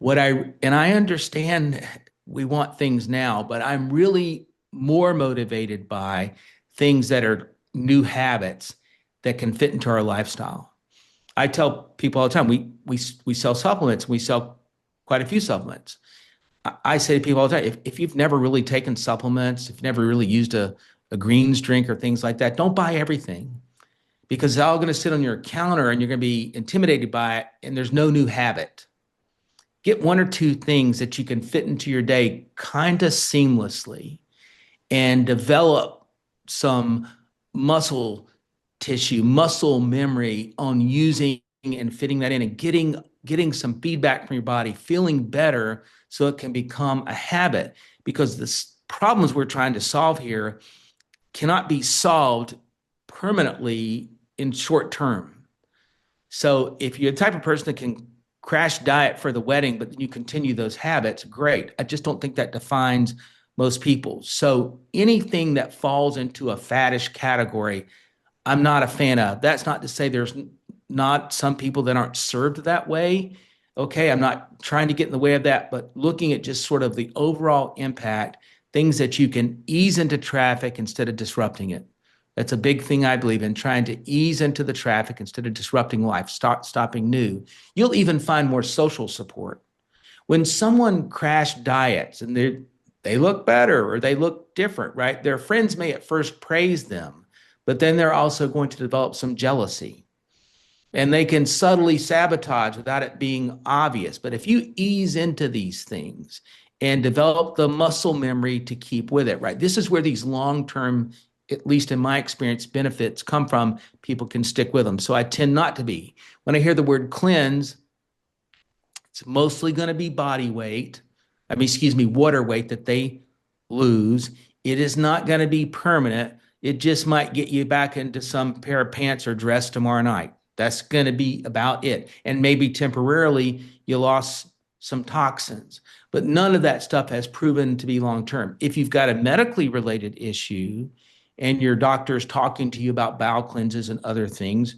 I understand we want things now, but I'm really more motivated by things that are new habits that can fit into our lifestyle. I tell people all the time, we sell supplements. We sell quite a few supplements. I say to people all the time, if you've never really taken supplements, if you've never really used a greens drink or things like that, don't buy everything because it's all going to sit on your counter and you're going to be intimidated by it and there's no new habit. Get one or two things that you can fit into your day kind of seamlessly and develop some muscle tissue, muscle memory on using and fitting that in and getting some feedback from your body, feeling better so it can become a habit because the problems we're trying to solve here cannot be solved permanently in short term. So if you're the type of person that can crash diet for the wedding, but then you continue those habits, great. I just don't think that defines most people. So anything that falls into a faddish category, I'm not a fan of. That's not to say there's not some people that aren't served that way. Okay, I'm not trying to get in the way of that, but looking at just sort of the overall impact, things that you can ease into traffic instead of disrupting it. That's a big thing I believe in, trying to ease into the traffic instead of disrupting life, stopping new. You'll even find more social support. When someone crash diets and they look better or they look different, right? Their friends may at first praise them, but then they're also going to develop some jealousy. And they can subtly sabotage without it being obvious. But if you ease into these things and develop the muscle memory to keep with it, right? This is where these long-term, at least in my experience, benefits come from. People can stick with them. So I tend not to be. When I hear the word cleanse, it's mostly going to be body weight. Water weight that they lose. It is not going to be permanent. It just might get you back into some pair of pants or dress tomorrow night. That's going to be about it. And maybe temporarily you lost some toxins, but none of that stuff has proven to be long-term. If you've got a medically related issue and your doctor is talking to you about bowel cleanses and other things,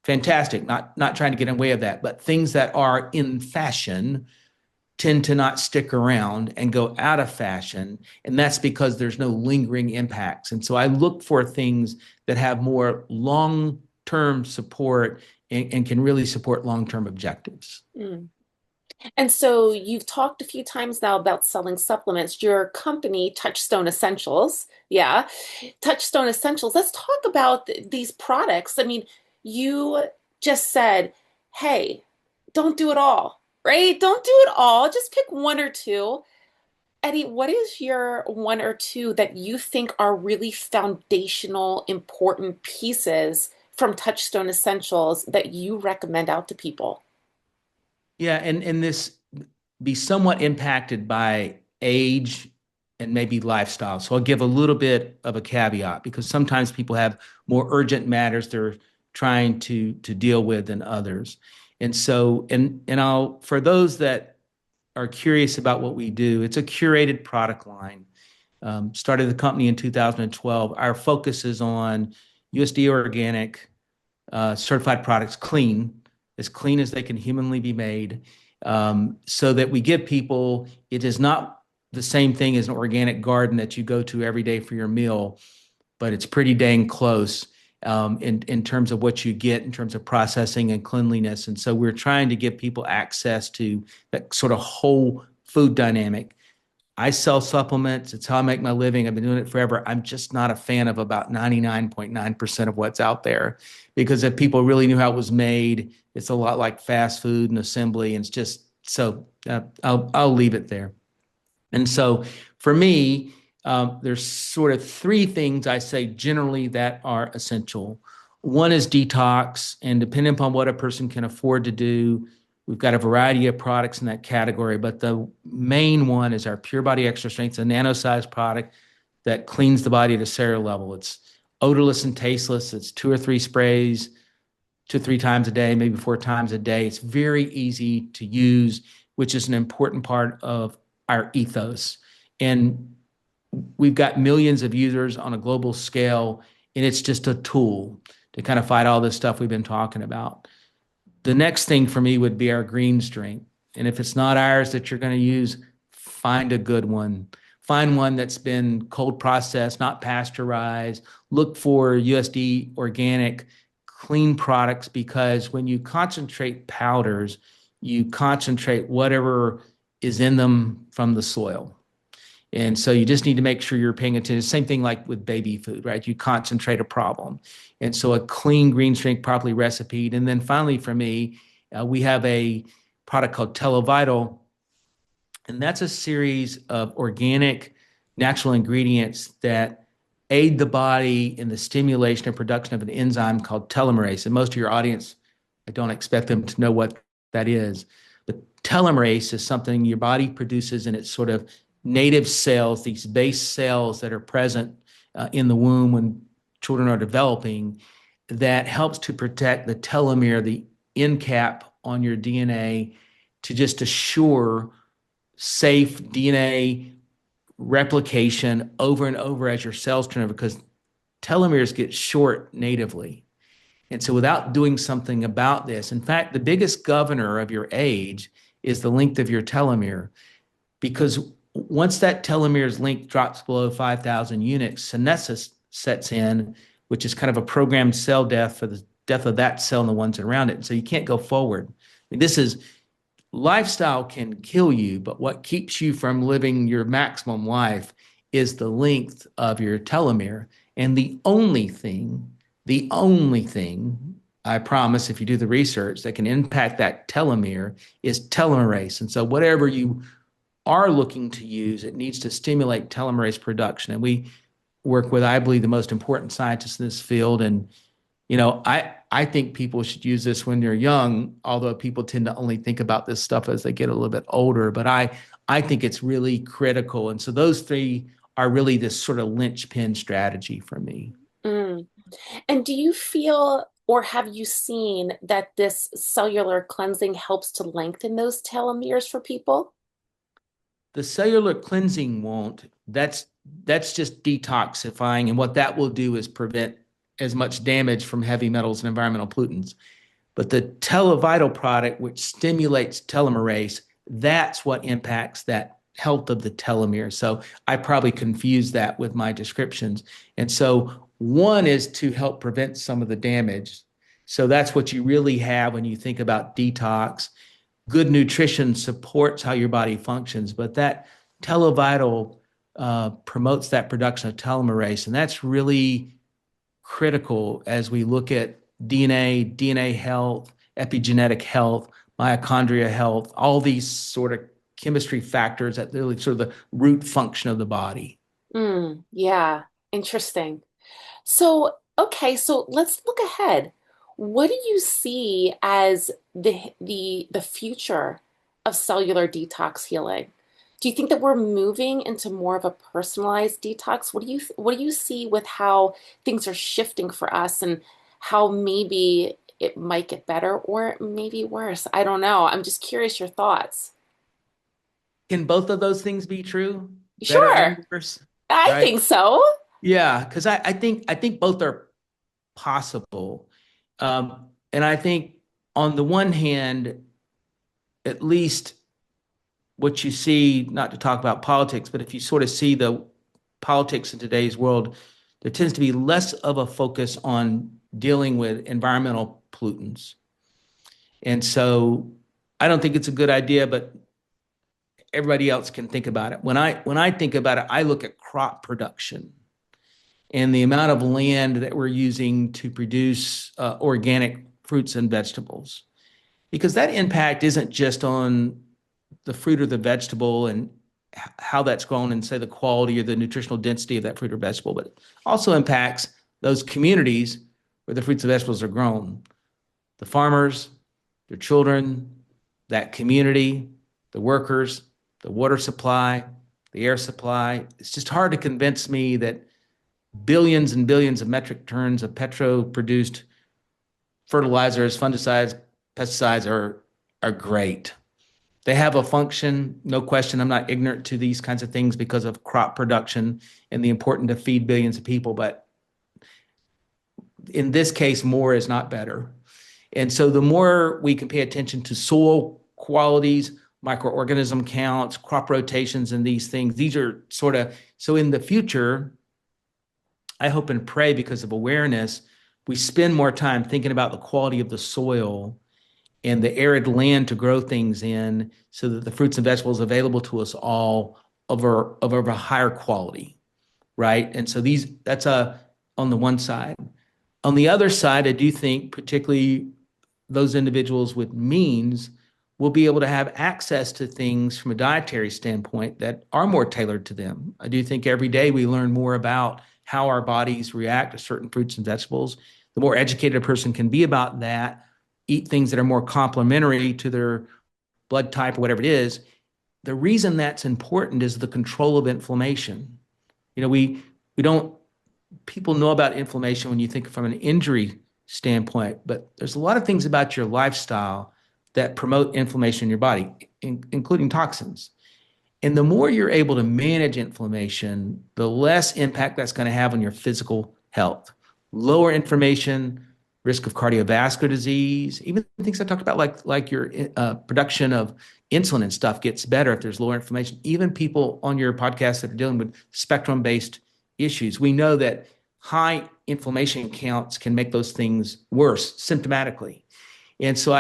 fantastic. Not trying to get in the way of that, but things that are in fashion tend to not stick around and go out of fashion. And that's because there's no lingering impacts. And so I look for things that have more long-term support and can really support long-term objectives. Mm. And so you've talked a few times now about selling supplements. Your company, Touchstone Essentials, yeah, Touchstone Essentials. Let's talk about these products. I mean, you just said, hey, don't do it all, right? Don't do it all. Just pick one or two. Eddie, what is your one or two that you think are really foundational, important pieces from Touchstone Essentials that you recommend out to people? Yeah, and this be somewhat impacted by age and maybe lifestyle. So I'll give a little bit of a caveat because sometimes people have more urgent matters they're trying to deal with than others. And so, I'll, for those that are curious about what we do, it's a curated product line. Started the company in 2012. Our focus is on USDA organic, certified products, as clean as they can humanly be made, so that we give people, it is not the same thing as an organic garden that you go to every day for your meal, but it's pretty dang close in terms of what you get in terms of processing and cleanliness. And so we're trying to give people access to that sort of whole food dynamic. I sell supplements. It's how I make my living. I've been doing it forever. I'm just not a fan of about 99.9% of what's out there, because if people really knew how it was made, it's a lot like fast food and assembly. And it's just so I'll leave it there. And so for me, there's sort of three things I say generally that are essential. One is detox, and depending upon what a person can afford to do, we've got a variety of products in that category, but the main one is our Pure Body Extra Strength. It's a nano-sized product that cleans the body at a cellular level. It's odorless and tasteless. It's 2 or 3 sprays, 2 or 3 times a day, maybe 4 times a day. It's very easy to use, which is an important part of our ethos. And we've got millions of users on a global scale, and it's just a tool to kind of fight all this stuff we've been talking about. The next thing for me would be our greens drink. And if it's not ours that you're going to use, find a good one. Find one that's been cold processed, not pasteurized. Look for USD organic, clean products, because when you concentrate powders, you concentrate whatever is in them from the soil. And so you just need to make sure you're paying attention. Same thing like with baby food, right? You concentrate a problem. And so a clean greens drink, properly recipeed. And then finally for me, we have a product called Televital, and that's a series of organic natural ingredients that aid the body in the stimulation and production of an enzyme called telomerase. And most of your audience, I don't expect them to know what that is. But telomerase is something your body produces in its sort of native cells, these base cells that are present in the womb when children are developing, that helps to protect the telomere, the end cap on your DNA, to just assure safe DNA replication over and over as your cells turn over, because telomeres get short natively. And so without doing something about this, in fact, the biggest governor of your age is the length of your telomere, because once that telomere's length drops below 5,000 units, senescence sets in, which is kind of a programmed cell death for the death of that cell and the ones around it. And so you can't go forward. I mean, this is lifestyle can kill you, but what keeps you from living your maximum life is the length of your telomere. And the only thing, I promise, if you do the research, that can impact that telomere is telomerase. And so whatever you are looking to use, it needs to stimulate telomerase production. And we work with, I believe, the most important scientists in this field. And, I think people should use this when they're young, although people tend to only think about this stuff as they get a little bit older. But I think it's really critical. And so those three are really this sort of linchpin strategy for me. Mm. And do you feel, or have you seen that this cellular cleansing helps to lengthen those telomeres for people? The cellular cleansing won't. That's just detoxifying. And what that will do is prevent as much damage from heavy metals and environmental pollutants. But the Televital product, which stimulates telomerase, that's what impacts that health of the telomere. So I probably confused that with my descriptions. And so one is to help prevent some of the damage. So that's what you really have when you think about detox. Good nutrition supports how your body functions, but that Televital promotes that production of telomerase. And that's really critical as we look at DNA health, epigenetic health, mitochondria health, all these sort of chemistry factors that really sort of the root function of the body. Yeah, interesting. So, okay, so let's look ahead. What do you see as the future of cellular detox healing? Do you think that we're moving into more of a personalized detox? What do you see with how things are shifting for us, and how maybe it might get better or maybe worse? I don't know. I'm just curious your thoughts. Can both of those things be true? Better Sure, and worse, I right? think so. Yeah, because I think both are possible. And I think on the one hand, at least what you see, not to talk about politics, but if you sort of see the politics in today's world, there tends to be less of a focus on dealing with environmental pollutants. And so I don't think it's a good idea, but everybody else can think about it. When I think about it, I look at crop production and the amount of land that we're using to produce organic fruits and vegetables, because that impact isn't just on the fruit or the vegetable and how that's grown and say the quality or the nutritional density of that fruit or vegetable, but it also impacts those communities where the fruits and vegetables are grown. The farmers, their children, that community, the workers, the water supply, the air supply. It's just hard to convince me that billions and billions of metric tons of petro-produced fertilizers, fungicides, pesticides are great. They have a function, no question. I'm not ignorant to these kinds of things because of crop production and the importance to feed billions of people. But in this case, more is not better. And so the more we can pay attention to soil qualities, microorganism counts, crop rotations, and these things, these are sort of, so in the future, I hope and pray because of awareness, we spend more time thinking about the quality of the soil and the arid land to grow things in so that the fruits and vegetables available to us all of a higher quality, right? And so that's on the one side. On the other side, I do think particularly those individuals with means will be able to have access to things from a dietary standpoint that are more tailored to them. I do think every day we learn more about how our bodies react to certain fruits and vegetables. The more educated a person can be about that, eat things that are more complementary to their blood type or whatever it is. The reason that's important is the control of inflammation. We don't, people know about inflammation when you think from an injury standpoint, but there's a lot of things about your lifestyle that promote inflammation in your body, including toxins. And the more you're able to manage inflammation, the less impact that's going to have on your physical health. Lower inflammation, risk of cardiovascular disease, even things I talked about, like your production of insulin and stuff gets better if there's lower inflammation. Even people on your podcast that are dealing with spectrum-based issues, we know that high inflammation counts can make those things worse symptomatically. And so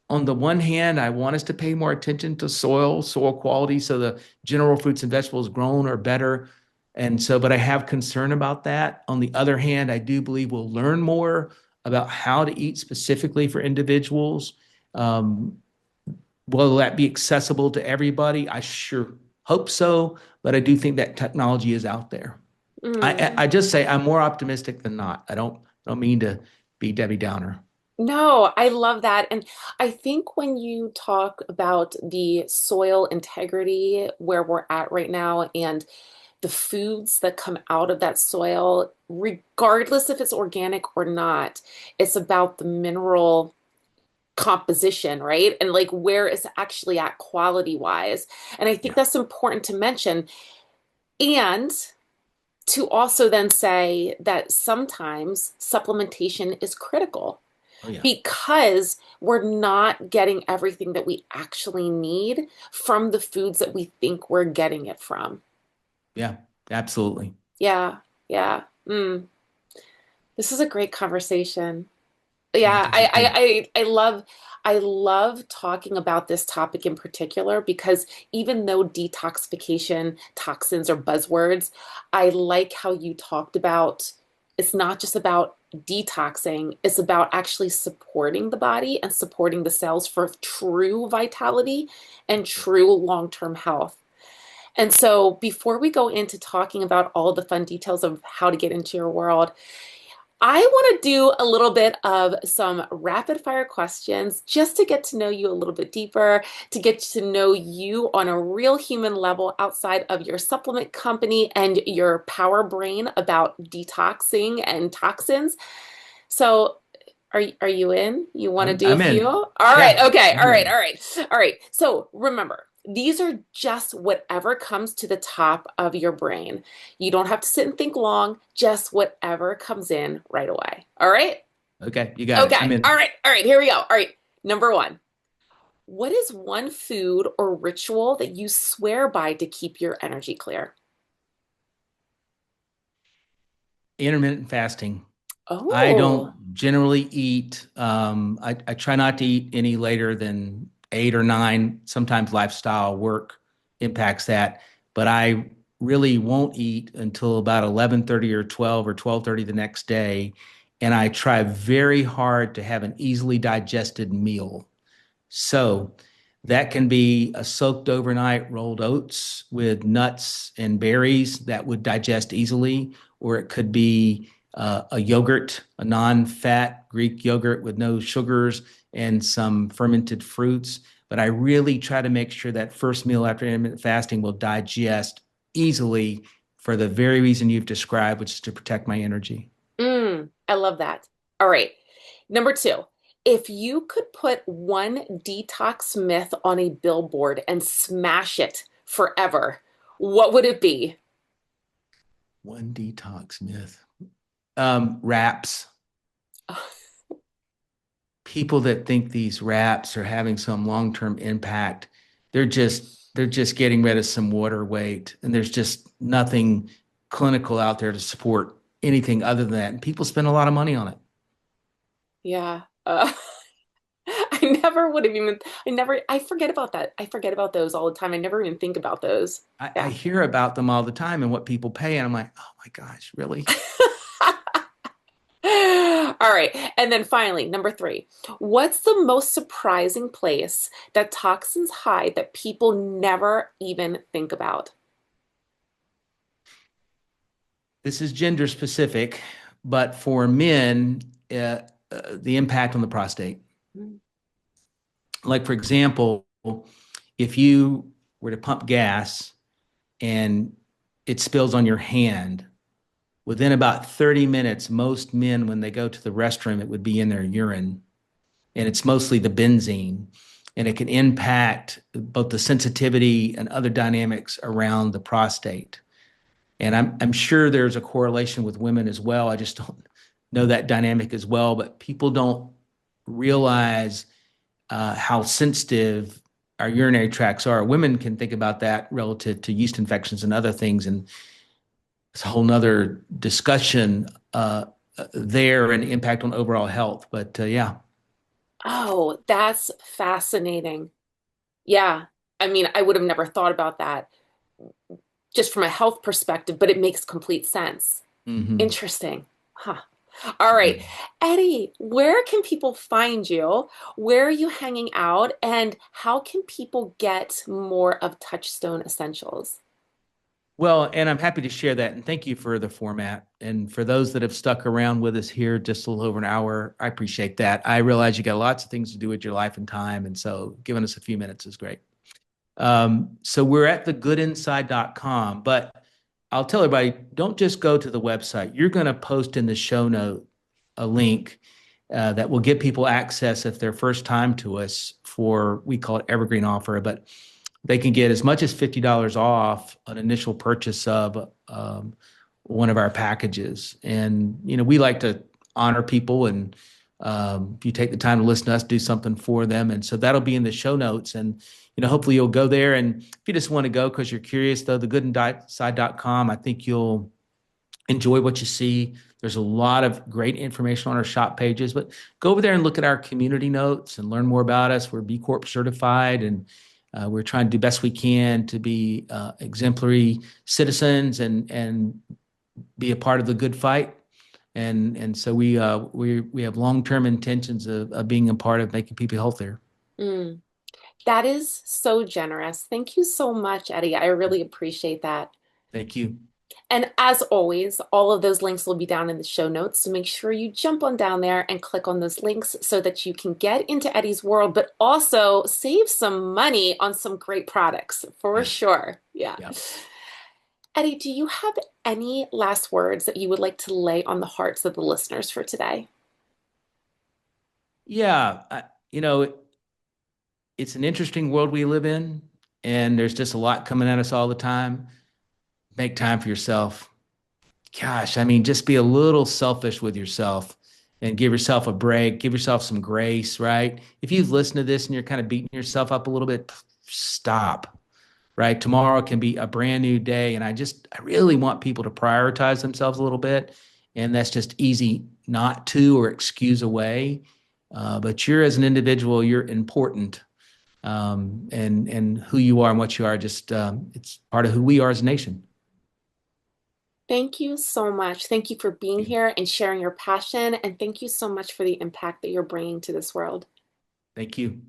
on the one hand, I want us to pay more attention to soil quality, so the general fruits and vegetables grown are better. And so, but I have concern about that. On the other hand, I do believe we'll learn more about how to eat specifically for individuals. Will that be accessible to everybody? I sure hope so, but I do think that technology is out there. I just say I'm more optimistic than not. I don't mean to be Debbie Downer. No, I love that. And I think when you talk about the soil integrity where we're at right now and the foods that come out of that soil, regardless if it's organic or not, it's about the mineral composition, right? And like where it's actually at quality wise. And I think Yeah. that's important to mention. And to also then say that sometimes supplementation is critical Oh yeah. because we're not getting everything that we actually need from the foods that we think we're getting it from. Yeah. Absolutely. Yeah, yeah. This is a great conversation. Yeah, Yeah, this is good. I love talking about this topic in particular because even though detoxification, toxins are buzzwords, I like how you talked about it's not just about detoxing, it's about actually supporting the body and supporting the cells for true vitality and true long-term health. And so before we go into talking about all the fun details of how to get into your world, I want to do a little bit of some rapid fire questions just to get to know you a little bit deeper, to get to know you on a real human level outside of your supplement company and your power brain about detoxing and toxins. So, are you in? You want to do a I'm few? in. All right. Yeah, Okay. I'm All right. ready. All right. All right. So remember, these are just whatever comes to the top of your brain. You don't have to sit and think long, just whatever comes in right away. All right? Okay, you got it. Okay. I'm in. All right. All right. Here we go. All right. Number one. What is one food or ritual that you swear by to keep your energy clear? Intermittent fasting. I Oh. don't generally eat. I try not to eat any later than 8 or 9. Sometimes lifestyle work impacts that, but I really won't eat until about 11:30 or 12 or 12:30 the next day. And I try very hard to have an easily digested meal. So that can be a soaked overnight rolled oats with nuts and berries that would digest easily, or it could be a yogurt, a non-fat Greek yogurt with no sugars and some fermented fruits. But I really try to make sure that first meal after intermittent fasting will digest easily for the very reason you've described, which is to protect my energy. I love that. All right. Number two. If you could put one detox myth on a billboard and smash it forever, what would it be? One detox myth. Wraps. People that think these wraps are having some long-term impact, they're just getting rid of some water weight, and there's just nothing clinical out there to support anything other than that. And people spend a lot of money on it. Yeah. I never would have even, I forget about that. I forget about those all the time. I never even think about those. I Yeah. hear about them all the time and what people pay, and I'm like, oh my gosh, really? All right. And then finally, number three, what's the most surprising place that toxins hide that people never even think about? This is gender specific, but for men, the impact on the prostate. Like, for example, if you were to pump gas and it spills on your hand, within about 30 minutes, most men, when they go to the restroom, it would be in their urine. And it's mostly the benzene. And it can impact both the sensitivity and other dynamics around the prostate. And I'm sure there's a correlation with women as well. I just don't know that dynamic as well. But people don't realize how sensitive our urinary tracts are. Women can think about that relative to yeast infections and other things, and it's a whole nother discussion there and impact on overall health. But yeah. Oh, that's fascinating. Yeah. I mean, I would have never thought about that just from a health perspective, but it makes complete sense. Hmm. Interesting. Huh. All right. Eddie, where can people find you? Where are you hanging out? And how can people get more of Touchstone Essentials? Well, and I'm happy to share that. And thank you for the format. And for those that have stuck around with us here just a little over an hour, I appreciate that. I realize you got lots of things to do with your life and time. And so giving us a few minutes is great. So we're at thegoodinside.com, but I'll tell everybody, don't just go to the website. You're going to post in the show note a link that will give people access if they're first time to us for, we call it evergreen offer, but they can get as much as $50 off an initial purchase of one of our packages. And, we like to honor people, and if you take the time to listen to us, do something for them. And so that'll be in the show notes. And, hopefully you'll go there. And if you just want to go because you're curious, though, thegoodinside.com, I think you'll enjoy what you see. There's a lot of great information on our shop pages, but go over there and look at our community notes and learn more about us. We're B Corp certified, and we're trying to do best we can to be exemplary citizens and be a part of the good fight. And so we have long-term intentions of being a part of making people healthier. Mm, that is so generous. Thank you so much, Eddie. I really appreciate that. Thank you. And as always, all of those links will be down in the show notes. So make sure you jump on down there and click on those links so that you can get into Eddie's world, but also save some money on some great products for Yeah. sure. Yeah. Yeah. Eddie, do you have any last words that you would like to lay on the hearts of the listeners for today? Yeah. It's an interesting world we live in, and there's just a lot coming at us all the time. Make time for yourself. Gosh, I mean, just be a little selfish with yourself and give yourself a break, give yourself some grace, right? If you've listened to this and you're kind of beating yourself up a little bit, stop, right? Tomorrow can be a brand new day. And I really want people to prioritize themselves a little bit. And that's just easy not to or excuse away. But you're, as an individual, you're important. And who you are and what you are, just it's part of who we are as a nation. Thank you so much. Thank you for being here and sharing your passion. And thank you so much for the impact that you're bringing to this world. Thank you.